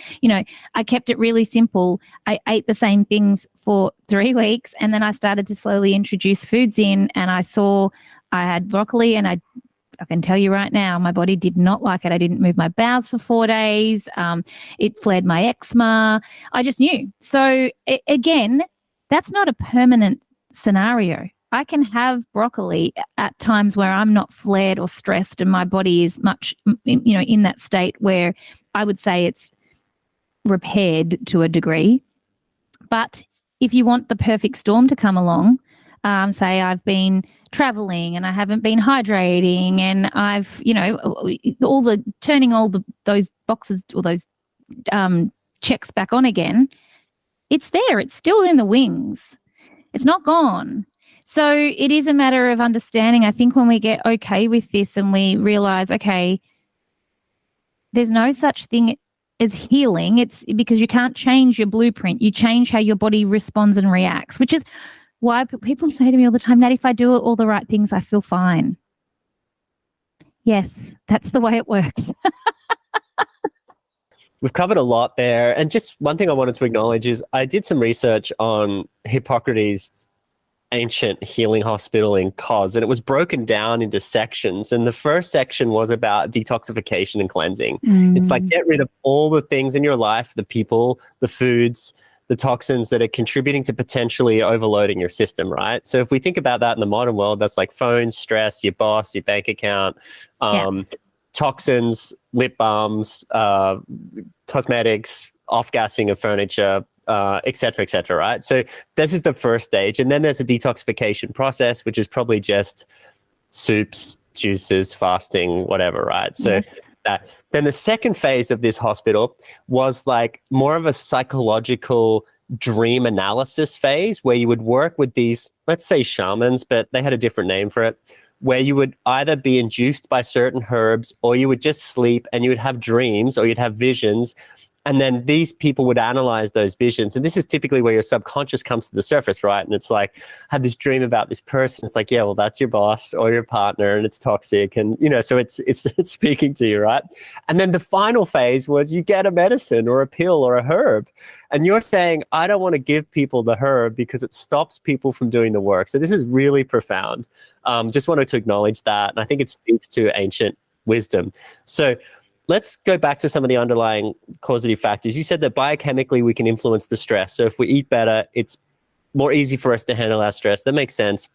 I kept it really simple. I ate the same things for 3 weeks, and then I started to slowly introduce foods in, and I saw I had broccoli, and I can tell you right now, my body did not like it. I didn't move my bowels for 4 days. It flared my eczema. I just knew. So again, that's not a permanent scenario. I can have broccoli at times where I'm not flared or stressed, and my body is much, in that state where I would say it's repaired to a degree. But if you want the perfect storm to come along, say I've been traveling and I haven't been hydrating, and I've, turning all those boxes or those checks back on again, it's there. It's still in the wings. It's not gone. So it is a matter of understanding. I think when we get okay with this and we realize, okay, there's no such thing as healing. It's because you can't change your blueprint. You change how your body responds and reacts, which is why people say to me all the time, Nat, if I do all the right things, I feel fine. Yes, that's the way it works. We've covered a lot there. And just one thing I wanted to acknowledge is I did some research on Hippocrates' ancient healing hospital in Kos, and it was broken down into sections. And the first section was about detoxification and cleansing. It's like, get rid of all the things in your life, the people, the foods, the toxins that are contributing to potentially overloading your system, right? So if we think about that in the modern world, that's like phones, stress, your boss, your bank account, toxins, lip balms, cosmetics, off-gassing of furniture, et cetera, right? So this is the first stage. And then there's a detoxification process, which is probably just soups, juices, fasting, whatever, right? So then the second phase of this hospital was like more of a psychological dream analysis phase, where you would work with these, let's say shamans, but they had a different name for it, where you would either be induced by certain herbs, or you would just sleep and you would have dreams, or you'd have visions. And then these people would analyze those visions. And this is typically where your subconscious comes to the surface, right? And it's like, I had this dream about this person. It's like, yeah, well, that's your boss or your partner, and it's toxic. And, so it's speaking to you, right? And then the final phase was you get a medicine or a pill or a herb. And you're saying, I don't want to give people the herb because it stops people from doing the work. So this is really profound. Just wanted to acknowledge that. And I think it speaks to ancient wisdom. So let's go back to some of the underlying causative factors. You said that biochemically we can influence the stress. So if we eat better, it's more easy for us to handle our stress. That makes sense.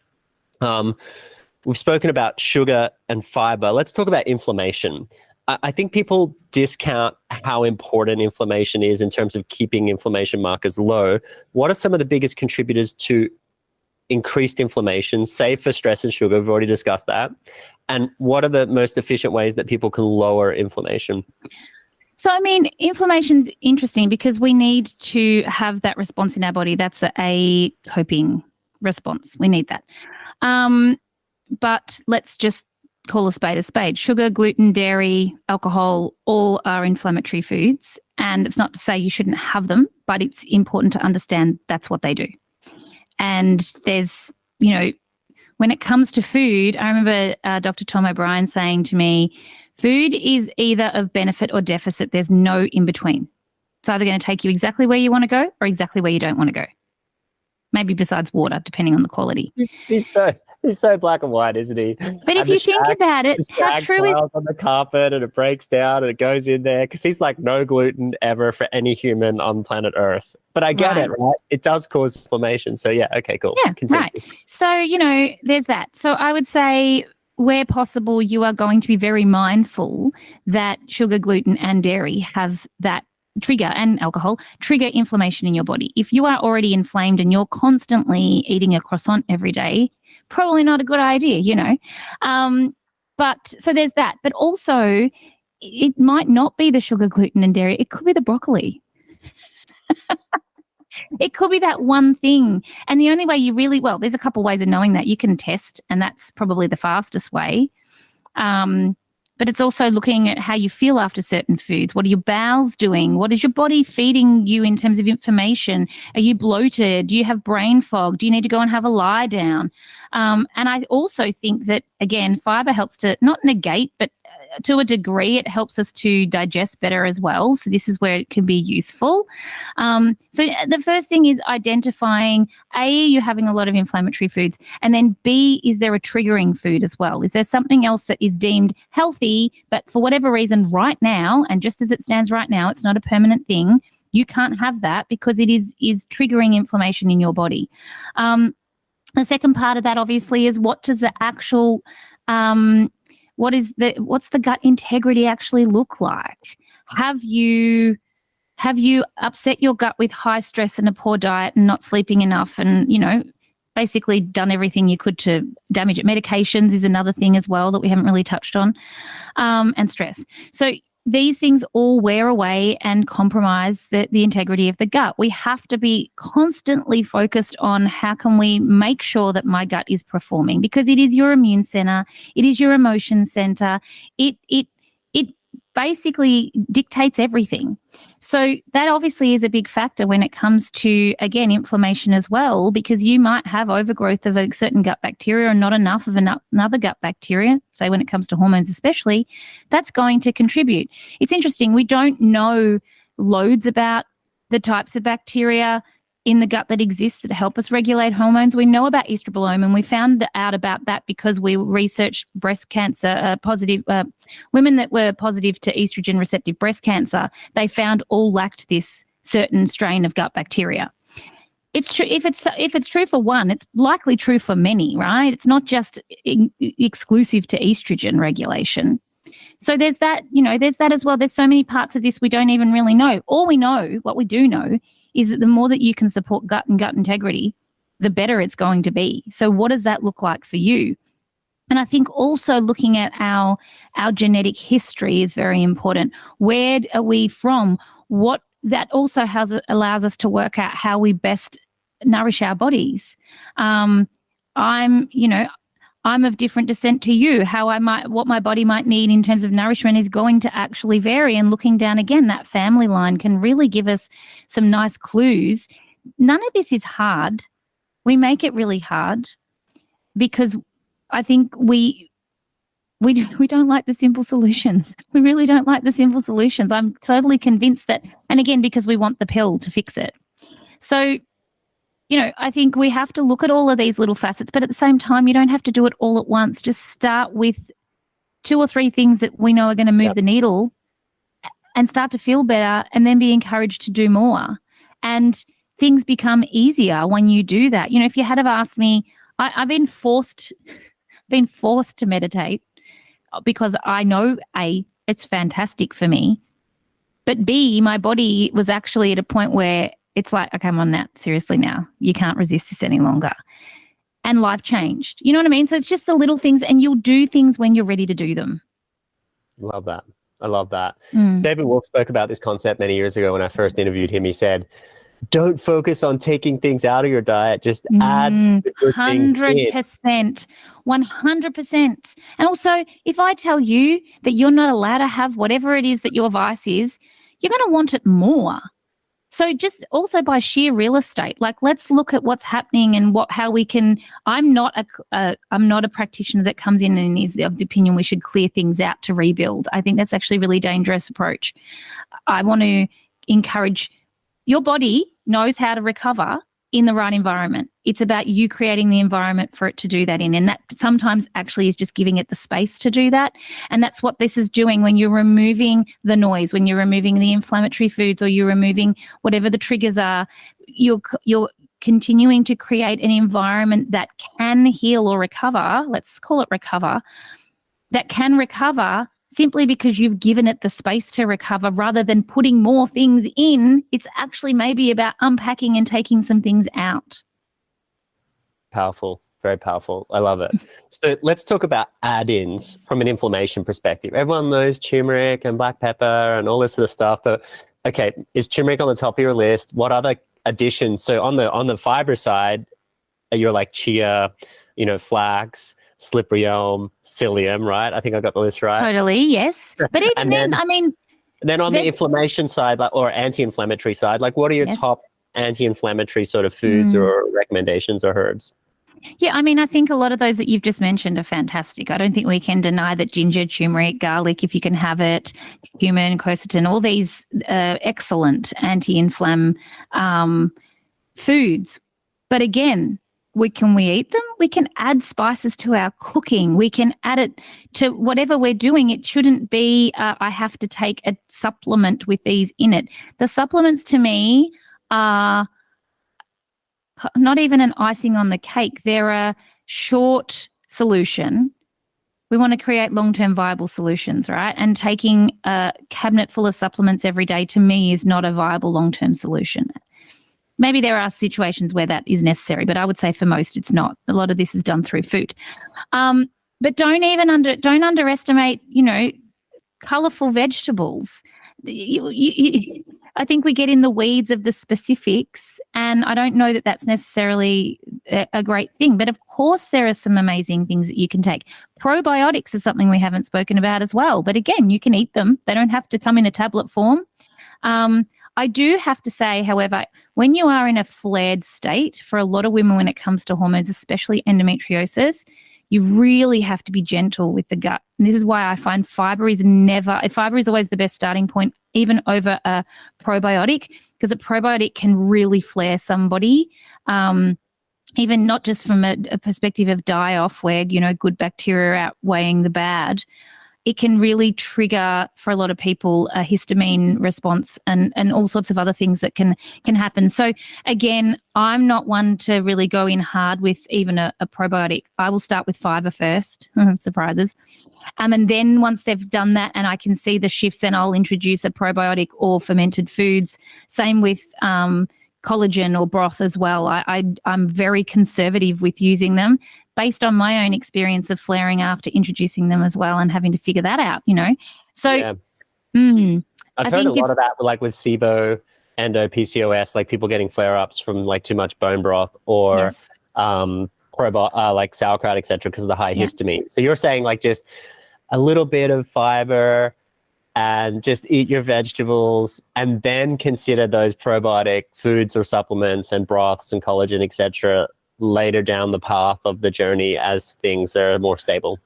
We've spoken about sugar and fiber. Let's talk about inflammation. I think people discount how important inflammation is in terms of keeping inflammation markers low. What are some of the biggest contributors to increased inflammation, save for stress and sugar? We've already discussed that. And what are the most efficient ways that people can lower inflammation? So, I mean, inflammation's interesting because we need to have that response in our body. That's a coping response. We need that. But let's just call a spade a spade. Sugar, gluten, dairy, alcohol, all are inflammatory foods. And it's not to say you shouldn't have them, but it's important to understand that's what they do. And there's, when it comes to food, I remember Dr. Tom O'Brien saying to me, food is either of benefit or deficit. There's no in between. It's either going to take you exactly where you want to go or exactly where you don't want to go. Maybe besides water, depending on the quality. He's so black and white, isn't he? But if you think about it, how true is on the carpet and it breaks down and it goes in there because he's like no gluten ever for any human on planet Earth. But I get it, right? It does cause inflammation. So yeah, okay, cool. Yeah, continue. Right. So, there's that. So I would say where possible, you are going to be very mindful that sugar, gluten, and dairy have that trigger, and alcohol trigger inflammation in your body. If you are already inflamed and you're constantly eating a croissant every day, probably not a good idea, But so there's that. But also, it might not be the sugar, gluten, and dairy. It could be the broccoli. It could be that one thing. And the only way there's a couple ways of knowing that. You can test, and that's probably the fastest way. But it's also looking at how you feel after certain foods. What are your bowels doing? What is your body feeding you in terms of information? Are you bloated? Do you have brain fog? Do you need to go and have a lie down? And I also think that, again, fiber helps to not negate, but to a degree, it helps us to digest better as well. So this is where it can be useful. So the first thing is identifying, A, you're having a lot of inflammatory foods, and then B, is there a triggering food as well? Is there something else that is deemed healthy, but for whatever reason right now, and just as it stands right now, it's not a permanent thing, you can't have that because it is triggering inflammation in your body. The second part of that, obviously, is what does the actual what's the gut integrity actually look like? Have you upset your gut with high stress and a poor diet and not sleeping enough and, basically done everything you could to damage it? Medications is another thing as well that we haven't really touched on, and stress. So these things all wear away and compromise the integrity of the gut. We have to be constantly focused on how can we make sure that my gut is performing, because it is your immune center, it is your emotion center, it basically dictates everything. So that obviously is a big factor when it comes to, again, inflammation as well, because you might have overgrowth of a certain gut bacteria and not enough of another gut bacteria, say when it comes to hormones especially, that's going to contribute. It's interesting, we don't know loads about the types of bacteria in the gut that exists that help us regulate hormones. We know about estrobolome, and we found out about that because we researched breast cancer positive women that were positive to estrogen receptive breast cancer. They found all lacked this certain strain of gut bacteria. It's true if it's true for one, it's likely true for many, right? It's not just exclusive to estrogen regulation. So there's that, there's that as well. There's so many parts of this we don't even really know. All we know, what we do know, is that the more that you can support gut and gut integrity, the better it's going to be. So what does that look like for you? And I think also looking at our genetic history is very important. Where are we from? What that also allows us to work out how we best nourish our bodies. I'm of different descent to you. What my body might need in terms of nourishment is going to actually vary. And looking down again, that family line can really give us some nice clues. None of this is hard. We make it really hard because I think we don't like the simple solutions. We really don't like the simple solutions. I'm totally convinced that, and again, because we want the pill to fix it. So, I think we have to look at all of these little facets, but at the same time, you don't have to do it all at once. Just start with 2 or 3 things that we know are going to move the needle and start to feel better, and then be encouraged to do more. And things become easier when you do that. If you had have asked me, I've been forced to meditate because I know A, it's fantastic for me, but B, my body was actually at a point where it's like, okay, I'm on that. Seriously now. You can't resist this any longer. And life changed. You know what I mean? So it's just the little things, and you'll do things when you're ready to do them. Love that. I love that. David Wolf spoke about this concept many years ago when I first interviewed him. He said, don't focus on taking things out of your diet, just add the good things in. 100%. And also, if I tell you that you're not allowed to have whatever it is that your vice is, you're going to want it more. So just also by sheer real estate, like let's look at what's happening and how we can. I'm not a practitioner that comes in and is of the opinion we should clear things out to rebuild. I think that's actually a really dangerous approach. I want to encourage your body knows how to recover in the right environment. It's about you creating the environment for it to do that in. And that sometimes actually is just giving it the space to do that. And that's what this is doing when you're removing the noise, when you're removing the inflammatory foods, or you're removing whatever the triggers are. You're continuing to create an environment that can heal or recover. Let's call it recover. That can recover simply because you've given it the space to recover, rather than putting more things in. It's actually maybe about unpacking and taking some things out. Powerful, very powerful. I love it. So let's talk about add-ins from an inflammation perspective. Everyone knows turmeric and black pepper and all this sort of stuff, but okay, is turmeric on the top of your list? What other additions? So on the fiber side, you're like chia, flax, slippery elm, psyllium, right? I think I got the list right. Totally, yes. But even then, I mean... Then on the inflammation side, or anti-inflammatory side, like what are your top anti-inflammatory sort of foods or recommendations or herbs? Yeah, I mean, I think a lot of those that you've just mentioned are fantastic. I don't think we can deny that ginger, turmeric, garlic, if you can have it, cumin, quercetin, all these excellent anti-inflam foods. But again, can we eat them? We can add spices to our cooking. We can add it to whatever we're doing. It shouldn't be, I have to take a supplement with these in it. The supplements to me are not even an icing on the cake. They're a short solution. We want to create long-term viable solutions, right? And taking a cabinet full of supplements every day to me is not a viable long-term solution. Maybe there are situations where that is necessary, but I would say for most it's not. A lot of this is done through food. But don't underestimate, colourful vegetables. I think we get in the weeds of the specifics, and I don't know that that's necessarily a great thing. But of course there are some amazing things that you can take. Probiotics is something we haven't spoken about as well. But again, you can eat them. They don't have to come in a tablet form. I do have to say, however, when you are in a flared state, for a lot of women when it comes to hormones, especially endometriosis, you really have to be gentle with the gut. And this is why I find fiber is always the best starting point, even over a probiotic, because a probiotic can really flare somebody, even not just from a perspective of die-off where, good bacteria are outweighing the bad. It can really trigger for a lot of people a histamine response and all sorts of other things that can happen. So again, I'm not one to really go in hard with even a probiotic. I will start with fiber first, surprises. And then once they've done that and I can see the shifts, then I'll introduce a probiotic or fermented foods. Same with collagen or broth as well. I'm very conservative with using them, based on my own experience of flaring after introducing them as well and having to figure that out, So I've heard a lot of that, like with SIBO, endo, PCOS, like people getting flare-ups from like too much bone broth or like sauerkraut, etc., because of the high histamine. So you're saying like just a little bit of fiber and just eat your vegetables and then consider those probiotic foods or supplements and broths and collagen, etc., later down the path of the journey as things are more stable?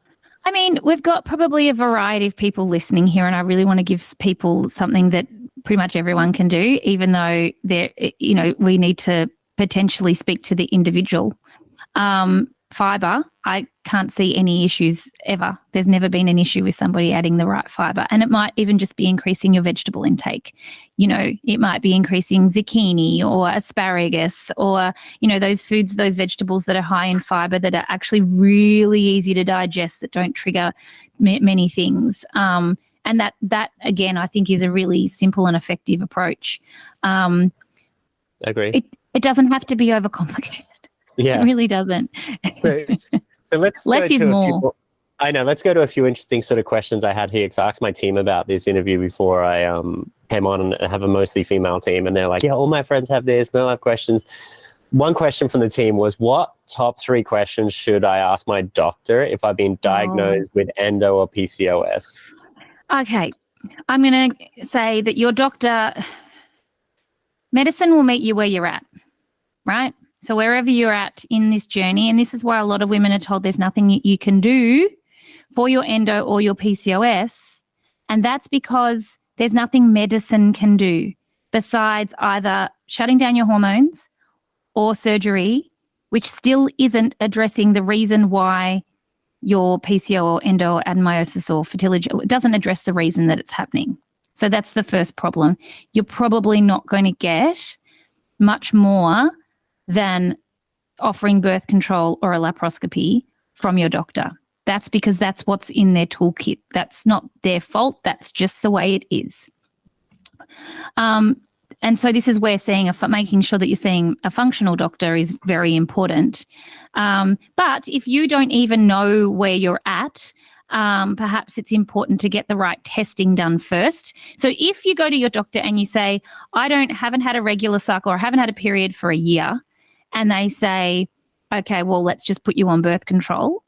I mean, we've got probably a variety of people listening here, and I really want to give people something that pretty much everyone can do, even though we need to potentially speak to the individual. Fiber, I can't see any issues ever. There's never been an issue with somebody adding the right fiber. And it might even just be increasing your vegetable intake. It might be increasing zucchini or asparagus or, those foods, those vegetables that are high in fiber that are actually really easy to digest, that don't trigger many things. And that again, I think is a really simple and effective approach. I agree. It doesn't have to be overcomplicated. Yeah, it really doesn't. So let's less is more. I know. Let's go to a few interesting sort of questions I had here, because I asked my team about this interview before I came on, and have a mostly female team, and they're like, yeah, all my friends have this, they'll have questions. One question from the team was, what top 3 questions should I ask my doctor if I've been diagnosed with endo or PCOS? Okay. I'm going to say that your doctor, medicine will meet you where you're at, right? So wherever you're at in this journey, and this is why a lot of women are told there's nothing you can do for your endo or your PCOS, and that's because there's nothing medicine can do besides either shutting down your hormones or surgery, which still isn't addressing the reason why your PCO or endometriosis or fertility, it doesn't address the reason that it's happening. So that's the first problem. You're probably not going to get much more than offering birth control or a laparoscopy from your doctor. That's because that's what's in their toolkit. That's not their fault. That's just the way it is. And so this is where making sure that you're seeing a functional doctor is very important. But if you don't even know where you're at, perhaps it's important to get the right testing done first. So if you go to your doctor and you say, I haven't had a regular cycle or I haven't had a period for a year, and they say, okay, well, let's just put you on birth control.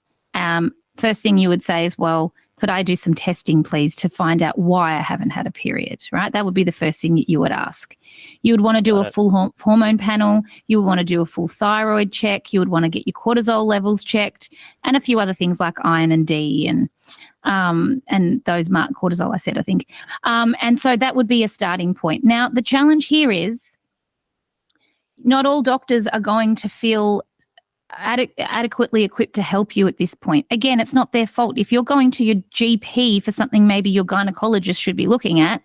First thing you would say is, well, could I do some testing, please, to find out why I haven't had a period, right? That would be the first thing that you would ask. You would want to do a full hormone panel. You would want to do a full thyroid check. You would want to get your cortisol levels checked, and a few other things like iron and D and those marked cortisol, I said, I think. And so that would be a starting point. Now, the challenge here is not all doctors are going to feel adequately equipped to help you at this point. Again, it's not their fault. If you're going to your GP for something maybe your gynecologist should be looking at,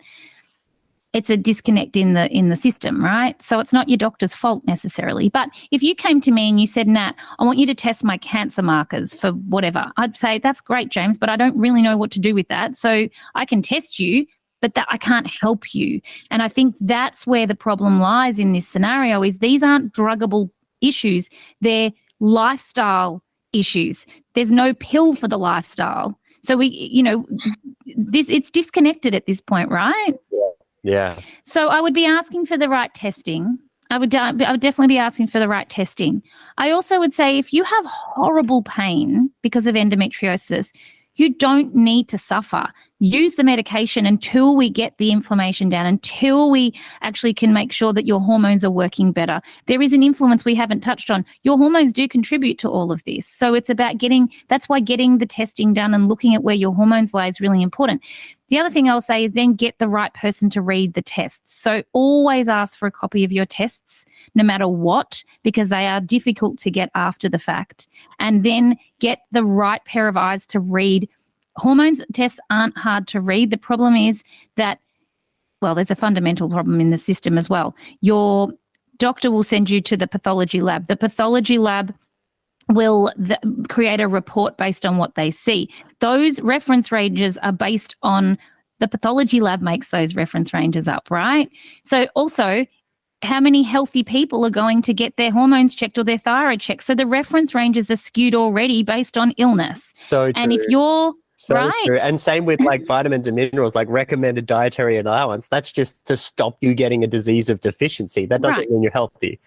it's a disconnect in the system, right? So it's not your doctor's fault necessarily. But if you came to me and you said, Nat, I want you to test my cancer markers for whatever, I'd say, that's great, James, but I don't really know what to do with that. So I can test you, but that I can't help you. And I think that's where the problem lies in this scenario, is these aren't druggable issues. They're lifestyle issues. There's no pill for the lifestyle. So it's disconnected at this point, right? Yeah. So I would be asking for the right testing. I would definitely be asking for the right testing. I also would say, if you have horrible pain because of endometriosis, you don't need to suffer. Use the medication until we get the inflammation down, until we actually can make sure that your hormones are working better. There is an influence we haven't touched on. Your hormones do contribute to all of this. So it's about that's why getting the testing done and looking at where your hormones lie is really important. The other thing I'll say is then get the right person to read the tests. So always ask for a copy of your tests, no matter what, because they are difficult to get after the fact. And then get the right pair of eyes to read. Hormones tests aren't hard to read. The problem is that, well, there's a fundamental problem in the system as well. Your doctor will send you to the pathology lab. The pathology lab will create a report based on what they see. Those reference ranges are based on the pathology lab makes those reference ranges up, right? So also, how many healthy people are going to get their hormones checked or their thyroid checked? So the reference ranges are skewed already based on illness. So and true. If you're So right. True. And same with like vitamins and minerals, like recommended dietary allowance. That's just to stop you getting a disease of deficiency. That doesn't mean you're healthy.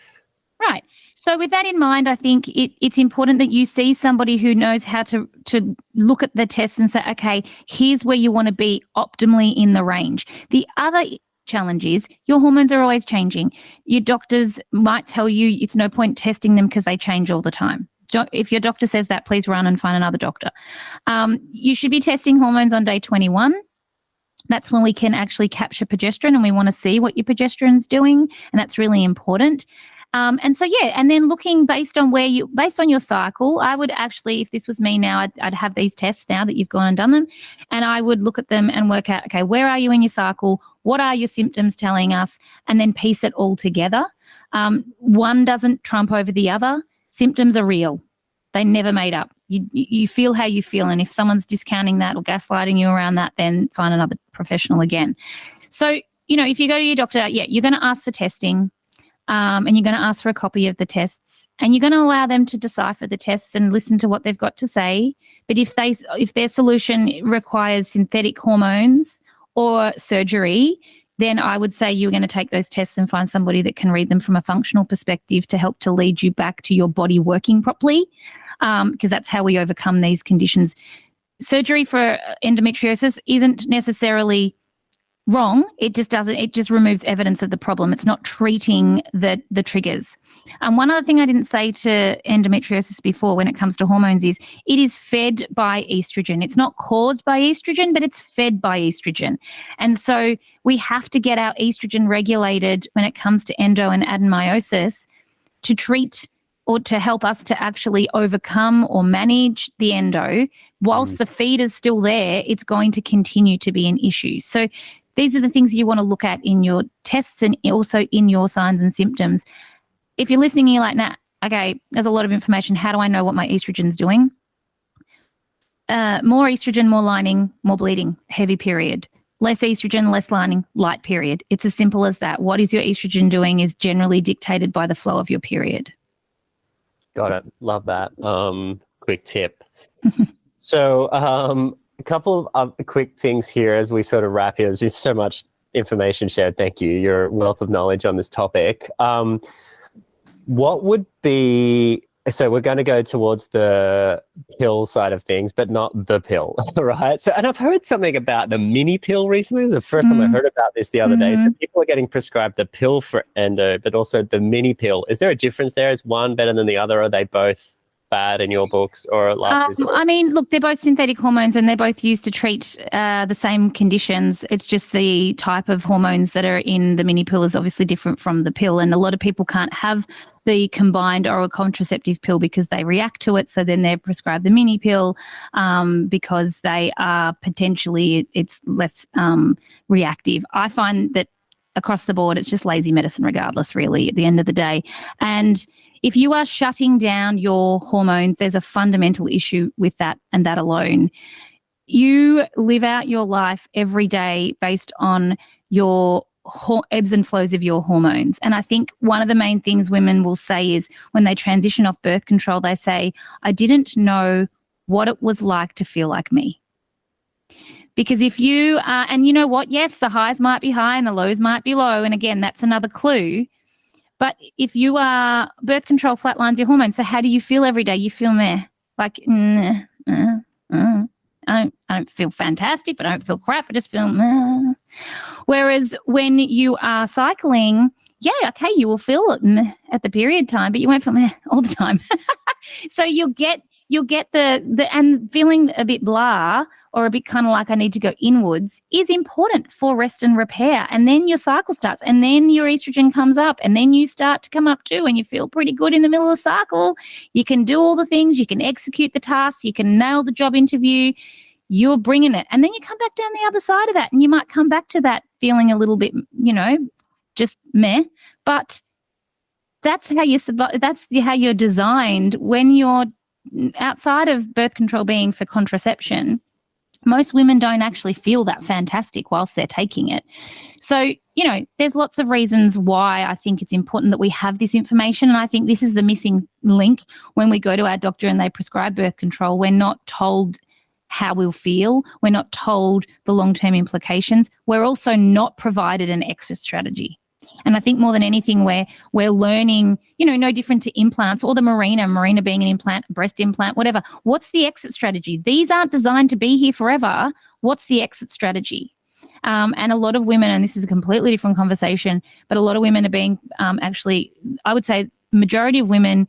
Right. So with that in mind, I think it's important that you see somebody who knows how to look at the tests and say, okay, here's where you want to be optimally in the range. The other challenge is your hormones are always changing. Your doctors might tell you it's no point testing them because they change all the time. If your doctor says that, please run and find another doctor. You should be testing hormones on day 21. That's when we can actually capture progesterone, and we want to see what your progesterone's doing, and that's really important. And then looking based on your cycle, I would actually, if this was me now, I'd have these tests now that you've gone and done them, and I would look at them and work out, okay, where are you in your cycle? What are your symptoms telling us? And then piece it all together. One doesn't trump over the other. Symptoms are real. They never made up. You feel how you feel, and if someone's discounting that or gaslighting you around that, then find another professional again. So, if you go to your doctor, you're going to ask for testing. and you're going to ask for a copy of the tests, and you're going to allow them to decipher the tests and listen to what they've got to say. But if their solution requires synthetic hormones or surgery, then I would say you're going to take those tests and find somebody that can read them from a functional perspective to help to lead you back to your body working properly, because that's how we overcome these conditions. Surgery for endometriosis isn't necessarily wrong. It just removes evidence of the problem. It's not treating the triggers. And one other thing I didn't say to endometriosis before when it comes to hormones is it is fed by estrogen. It's not caused by estrogen, but it's fed by estrogen. And so we have to get our estrogen regulated when it comes to endo and adenomyosis to treat or to help us to actually overcome or manage the endo. Whilst the feed is still there, it's going to continue to be an issue. So these are the things you want to look at in your tests and also in your signs and symptoms. If you're listening and you're like, nah, okay, there's a lot of information. How do I know what my estrogen's doing? More estrogen, more lining, more bleeding, heavy period. Less estrogen, less lining, light period. It's as simple as that. What is your estrogen doing is generally dictated by the flow of your period. Got it. Love that. Quick tip. So a couple of quick things here as we sort of wrap here. There's just so much information shared. Thank you. Your wealth of knowledge on this topic. What would be, so we're going to go towards the pill side of things, but not the pill, right? So, and I've heard something about the mini pill recently. It was the first time I heard about this the other day. So people are getting prescribed the pill for endo, but also the mini pill. Is there a difference there? Is one better than the other? Are they both bad in your books or last resort? I mean, look, they're both synthetic hormones and they're both used to treat the same conditions. It's just the type of hormones that are in the mini pill is obviously different from the pill. And a lot of people can't have the combined oral contraceptive pill because they react to it. So then they're prescribed the mini pill because they are potentially, it's less reactive. I find that across the board, it's just lazy medicine regardless, really, at the end of the day. And if you are shutting down your hormones, there's a fundamental issue with that and that alone. You live out your life every day based on your ebbs and flows of your hormones. And I think one of the main things women will say is when they transition off birth control, they say, I didn't know what it was like to feel like me. Because if you are, and you know what, yes, the highs might be high and the lows might be low. And again, that's another clue. But if you are, birth control flatlines your hormones. So how do you feel every day? You feel meh, like, I don't feel fantastic, but I don't feel crap. I just feel meh. Whereas when you are cycling, yeah, okay, you will feel it meh at the period time, but you won't feel meh all the time. So you'll get the and feeling a bit blah or a bit kind of like I need to go inwards is important for rest and repair. And then your cycle starts and then your estrogen comes up and then you start to come up too and you feel pretty good in the middle of the cycle. You can do all the things, you can execute the tasks, you can nail the job interview, you're bringing it. And then you come back down the other side of that and you might come back to that feeling a little bit, just meh. But that's how how you're designed when you're outside of birth control being for contraception. Most women don't actually feel that fantastic whilst they're taking it. So, there's lots of reasons why I think it's important that we have this information. And I think this is the missing link when we go to our doctor and they prescribe birth control. We're not told how we'll feel. We're not told the long-term implications. We're also not provided an exit strategy. And I think more than anything, we're learning, no different to implants or the Mirena being an implant, breast implant, whatever. What's the exit strategy? These aren't designed to be here forever. What's the exit strategy? And a lot of women, and this is a completely different conversation, but a lot of women are being actually, I would say majority of women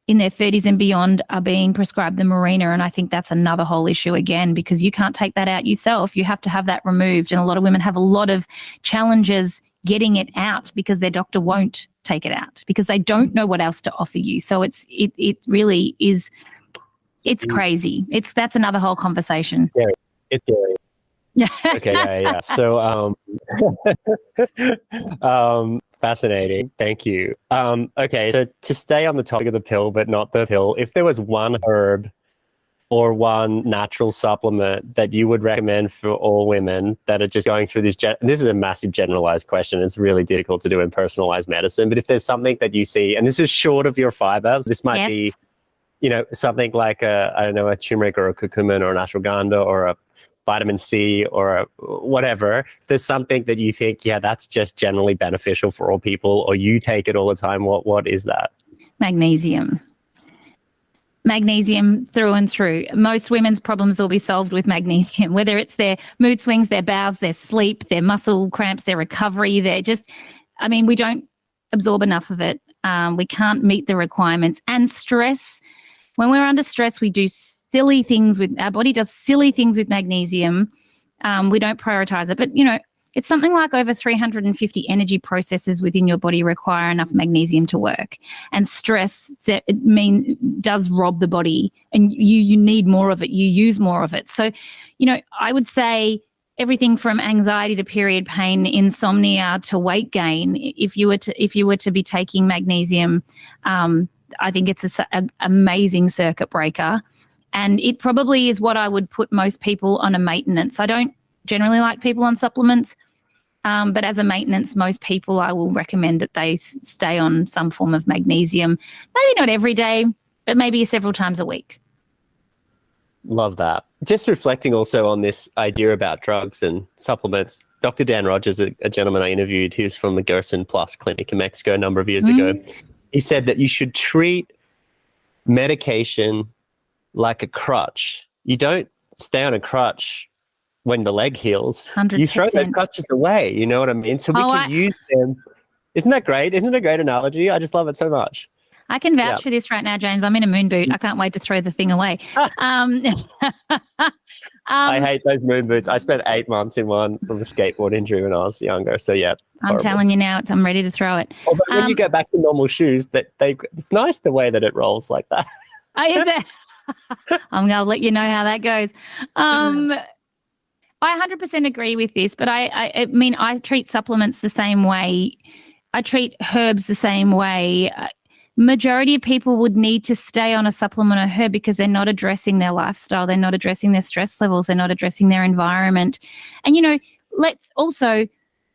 in their 30s and beyond are being prescribed the Mirena. And I think that's another whole issue again, because you can't take that out yourself. You have to have that removed. And a lot of women have a lot of challenges getting it out because their doctor won't take it out because they don't know what else to offer you. So it really is, it's crazy. That's another whole conversation. It's scary. Okay, yeah. So, fascinating. Thank you. Okay, so to stay on the topic of the pill, but not the pill, if there was one herb or one natural supplement that you would recommend for all women that are just going through this? This is a massive generalized question. It's really difficult to do in personalized medicine. But if there's something that you see, and this is short of your fibers, this might be, something like I don't know, a turmeric or a curcumin or an ashwagandha or a vitamin C or whatever. If there's something that you think, that's just generally beneficial for all people, or you take it all the time, what is that? Magnesium. Magnesium through and through. Most women's problems will be solved with magnesium, whether it's their mood swings, their bowels, their sleep, their muscle cramps, their recovery. We don't absorb enough of it. We can't meet the requirements. And stress, when we're under stress, we do silly things our body does silly things with magnesium. We don't prioritize it. But, it's something like over 350 energy processes within your body require enough magnesium to work. And stress does rob the body, and you need more of it. You use more of it. So, I would say everything from anxiety to period pain, insomnia to weight gain. If you were to be taking magnesium, I think it's an amazing circuit breaker. And it probably is what I would put most people on a maintenance. I don't generally like people on supplements, but as a maintenance, most people I will recommend that they stay on some form of magnesium. Maybe not every day, but maybe several times a week. Love that. Just reflecting also on this idea about drugs and supplements, Dr. Dan Rogers, a gentleman I interviewed, who's from the Gerson Plus clinic in Mexico a number of years ago, he said that you should treat medication like a crutch. You don't stay on a crutch when the leg heals. 100%. You throw those crutches away, you know what I mean? So we can use them. Isn't that great? Isn't it a great analogy? I just love it so much. I can vouch for this right now, James. I'm in a moon boot. I can't wait to throw the thing away. I hate those moon boots. I spent 8 months in one from a skateboard injury when I was younger. So yeah, I'm telling you now, I'm ready to throw it. Although when you go back to normal shoes, it's nice the way that it rolls like that. Oh, is it? I'm going to let you know how that goes. I 100% agree with this, but I treat supplements the same way. I treat herbs the same way. Majority of people would need to stay on a supplement or herb because they're not addressing their lifestyle. They're not addressing their stress levels. They're not addressing their environment. And,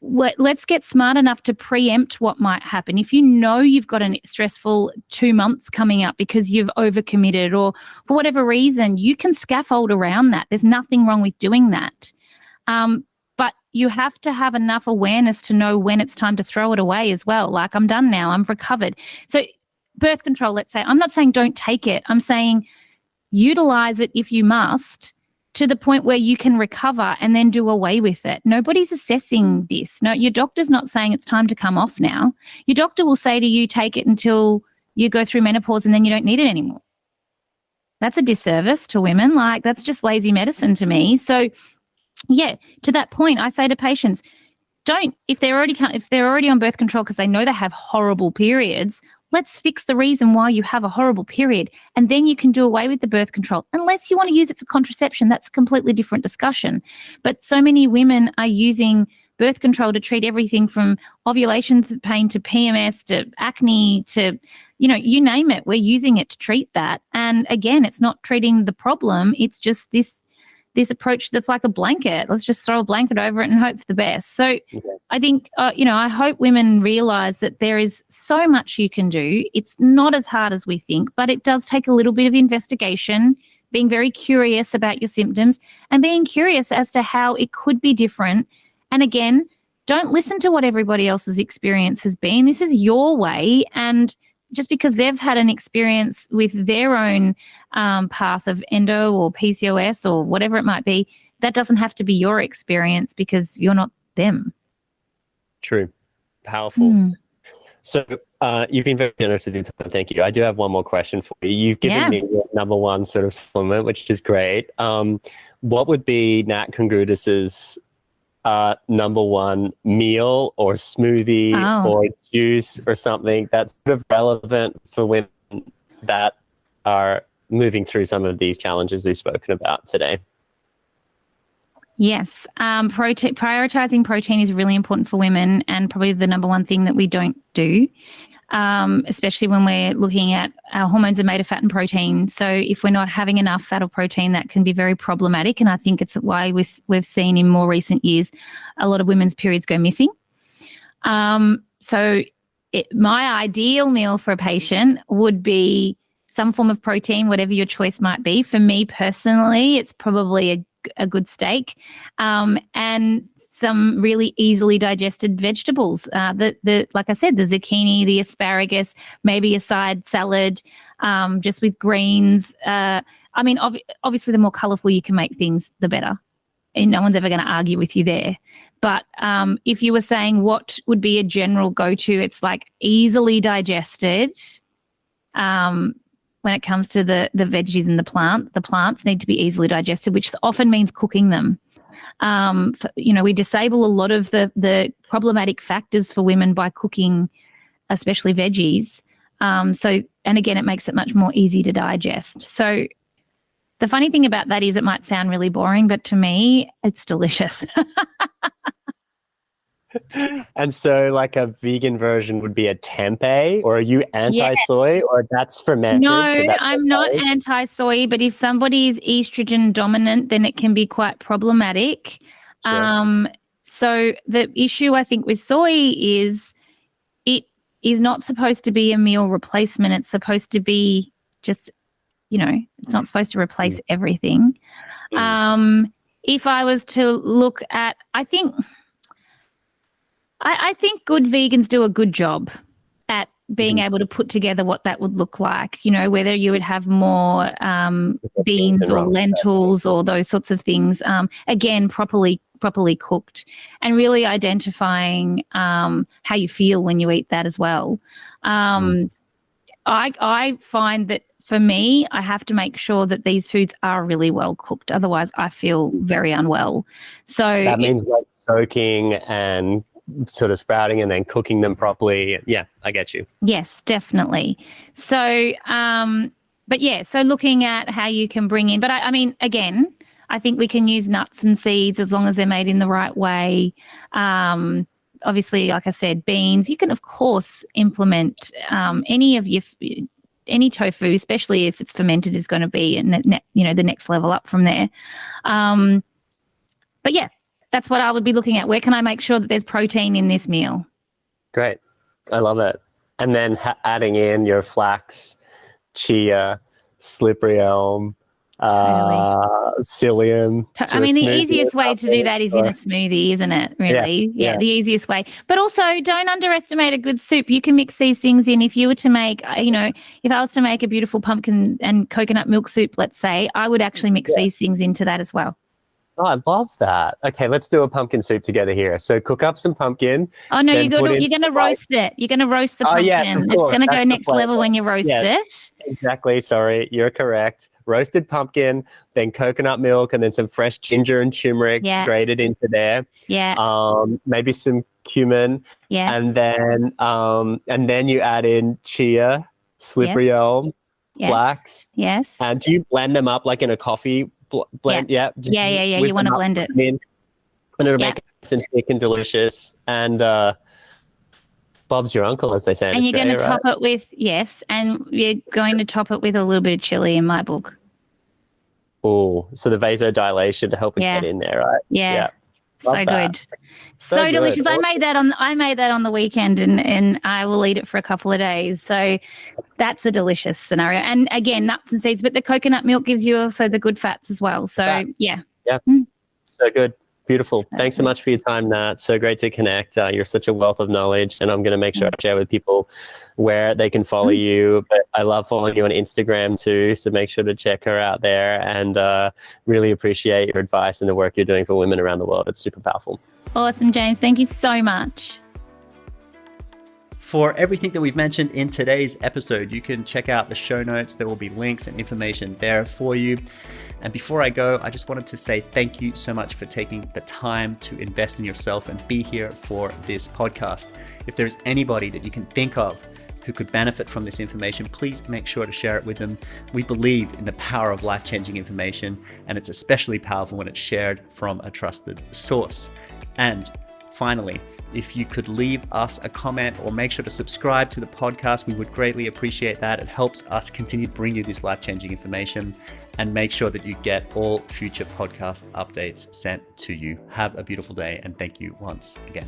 let's get smart enough to preempt what might happen. If you know you've got a stressful 2 months coming up because you've overcommitted or for whatever reason, you can scaffold around that. There's nothing wrong with doing that. But you have to have enough awareness to know when it's time to throw it away as well. Like, I'm done now. I'm recovered. So birth control, let's say, I'm not saying don't take it. I'm saying utilize it if you must, to the point where you can recover and then do away with it. Nobody's assessing this. No, your doctor's not saying it's time to come off now. Your doctor will say to you, take it until you go through menopause and then you don't need it anymore. That's a disservice to women. Like, that's just lazy medicine to me. So, yeah, to that point, I say to patients, if they're already on birth control because they know they have horrible periods, let's fix the reason why you have a horrible period, and then you can do away with the birth control. Unless you want to use it for contraception, that's a completely different discussion. But so many women are using birth control to treat everything from ovulation pain to PMS to acne to, you name it. We're using it to treat that. And again, it's not treating the problem. It's just this approach that's like a blanket. Let's just throw a blanket over it and hope for the best. So I think, I hope women realize that there is so much you can do. It's not as hard as we think, but it does take a little bit of investigation, being very curious about your symptoms and being curious as to how it could be different. And again, don't listen to what everybody else's experience has been. This is your way. And just because they've had an experience with their own path of endo or PCOS or whatever it might be, that doesn't have to be your experience because you're not them. True. Powerful. So you've been very generous with your time. Thank you. I do have one more question for you. You've given me your number one sort of supplement, which is great. What would be Nat Kringoudis's number one meal or smoothie or juice or something that's sort of relevant for women that are moving through some of these challenges we've spoken about today? Yes. Prioritizing protein is really important for women and probably the number one thing that we don't do. especially when we're looking at our hormones are made of fat and protein. So if we're not having enough fat or protein, that can be very problematic. And I think it's why we've seen in more recent years a lot of women's periods go missing. So my ideal meal for a patient would be some form of protein, whatever your choice might be. For me personally, it's probably a good steak, and some really easily digested vegetables. Like I said, the zucchini, the asparagus, maybe a side salad, just with greens. Obviously, the more colourful you can make things, the better. And no one's ever going to argue with you there. But if you were saying what would be a general go-to, it's like easily digested. When it comes to the veggies and the plants need to be easily digested, which often means cooking them. We disable a lot of the problematic factors for women by cooking, especially veggies. And again, it makes it much more easy to digest. So the funny thing about that is it might sound really boring, but to me, it's delicious. And so like a vegan version would be a tempeh, or are you anti-soy, or that's fermented? No, I'm not anti-soy, but if somebody is estrogen dominant, then it can be quite problematic. Sure. So the issue I think with soy is it is not supposed to be a meal replacement. It's supposed to be just, it's not supposed to replace everything. If I was to look at, I think good vegans do a good job at being able to put together what that would look like, whether you would have more beans or lentils or those sorts of things, again, properly cooked, and really identifying how you feel when you eat that as well. I find that for me, I have to make sure that these foods are really well cooked. Otherwise, I feel very unwell. So that means like soaking and sort of sprouting and then cooking them properly. Yeah, I get you. Yes, definitely. So, so looking at how you can bring in, but again, I think we can use nuts and seeds as long as they're made in the right way. Obviously, like I said, beans. You can, of course, implement any tofu, especially if it's fermented, is going to be the next level up from there. But yeah, that's what I would be looking at. Where can I make sure that there's protein in this meal? Great. I love it. And then adding in your flax, chia, slippery elm, psyllium. The easiest way to do that is in a smoothie, isn't it? Really? Yeah, the easiest way. But also, don't underestimate a good soup. You can mix these things in. If you were to make, if I was to make a beautiful pumpkin and coconut milk soup, let's say, I would actually mix these things into that as well. Oh, I love that. Okay, let's do a pumpkin soup together here. So cook up some pumpkin. Oh, no, you're going to roast it. You're going to roast the pumpkin. Yeah, it's going to go next level when you roast it. Exactly. Sorry, you're correct. Roasted pumpkin, then coconut milk, and then some fresh ginger and turmeric grated into there. Yeah. Maybe some cumin. Yeah. And then you add in chia, slippery elm, flax. Yes. And do you blend them up like in a coffee blend? Yeah. You want to blend it. And it'll make it nice and thick and delicious. And Bob's your uncle, as they say. And you're going to top it with, and you're going to top it with a little bit of chili in my book. Oh, so the vasodilation to help it get in there, right? Yeah. So good. So delicious. Good. I made that on the weekend and I will eat it for a couple of days. So that's a delicious scenario. And again, nuts and seeds, but the coconut milk gives you also the good fats as well. So yeah. So good. Beautiful. Thanks so much for your time, Nat. So great to connect. You're such a wealth of knowledge, and I'm going to make sure I share with people where they can follow you. But I love following you on Instagram too, so make sure to check her out there, and really appreciate your advice and the work you're doing for women around the world. It's super powerful. Awesome, James. Thank you so much. For everything that we've mentioned in today's episode, you can check out the show notes. There will be links and information there for you. And before I go, I just wanted to say thank you so much for taking the time to invest in yourself and be here for this podcast. If there's anybody that you can think of who could benefit from this information, please make sure to share it with them. We believe in the power of life-changing information, and it's especially powerful when it's shared from a trusted source. And Finally, if you could leave us a comment or make sure to subscribe to the podcast, we would greatly appreciate that. It helps us continue to bring you this life-changing information, and make sure that you get all future podcast updates sent to you. Have a beautiful day, and thank you once again.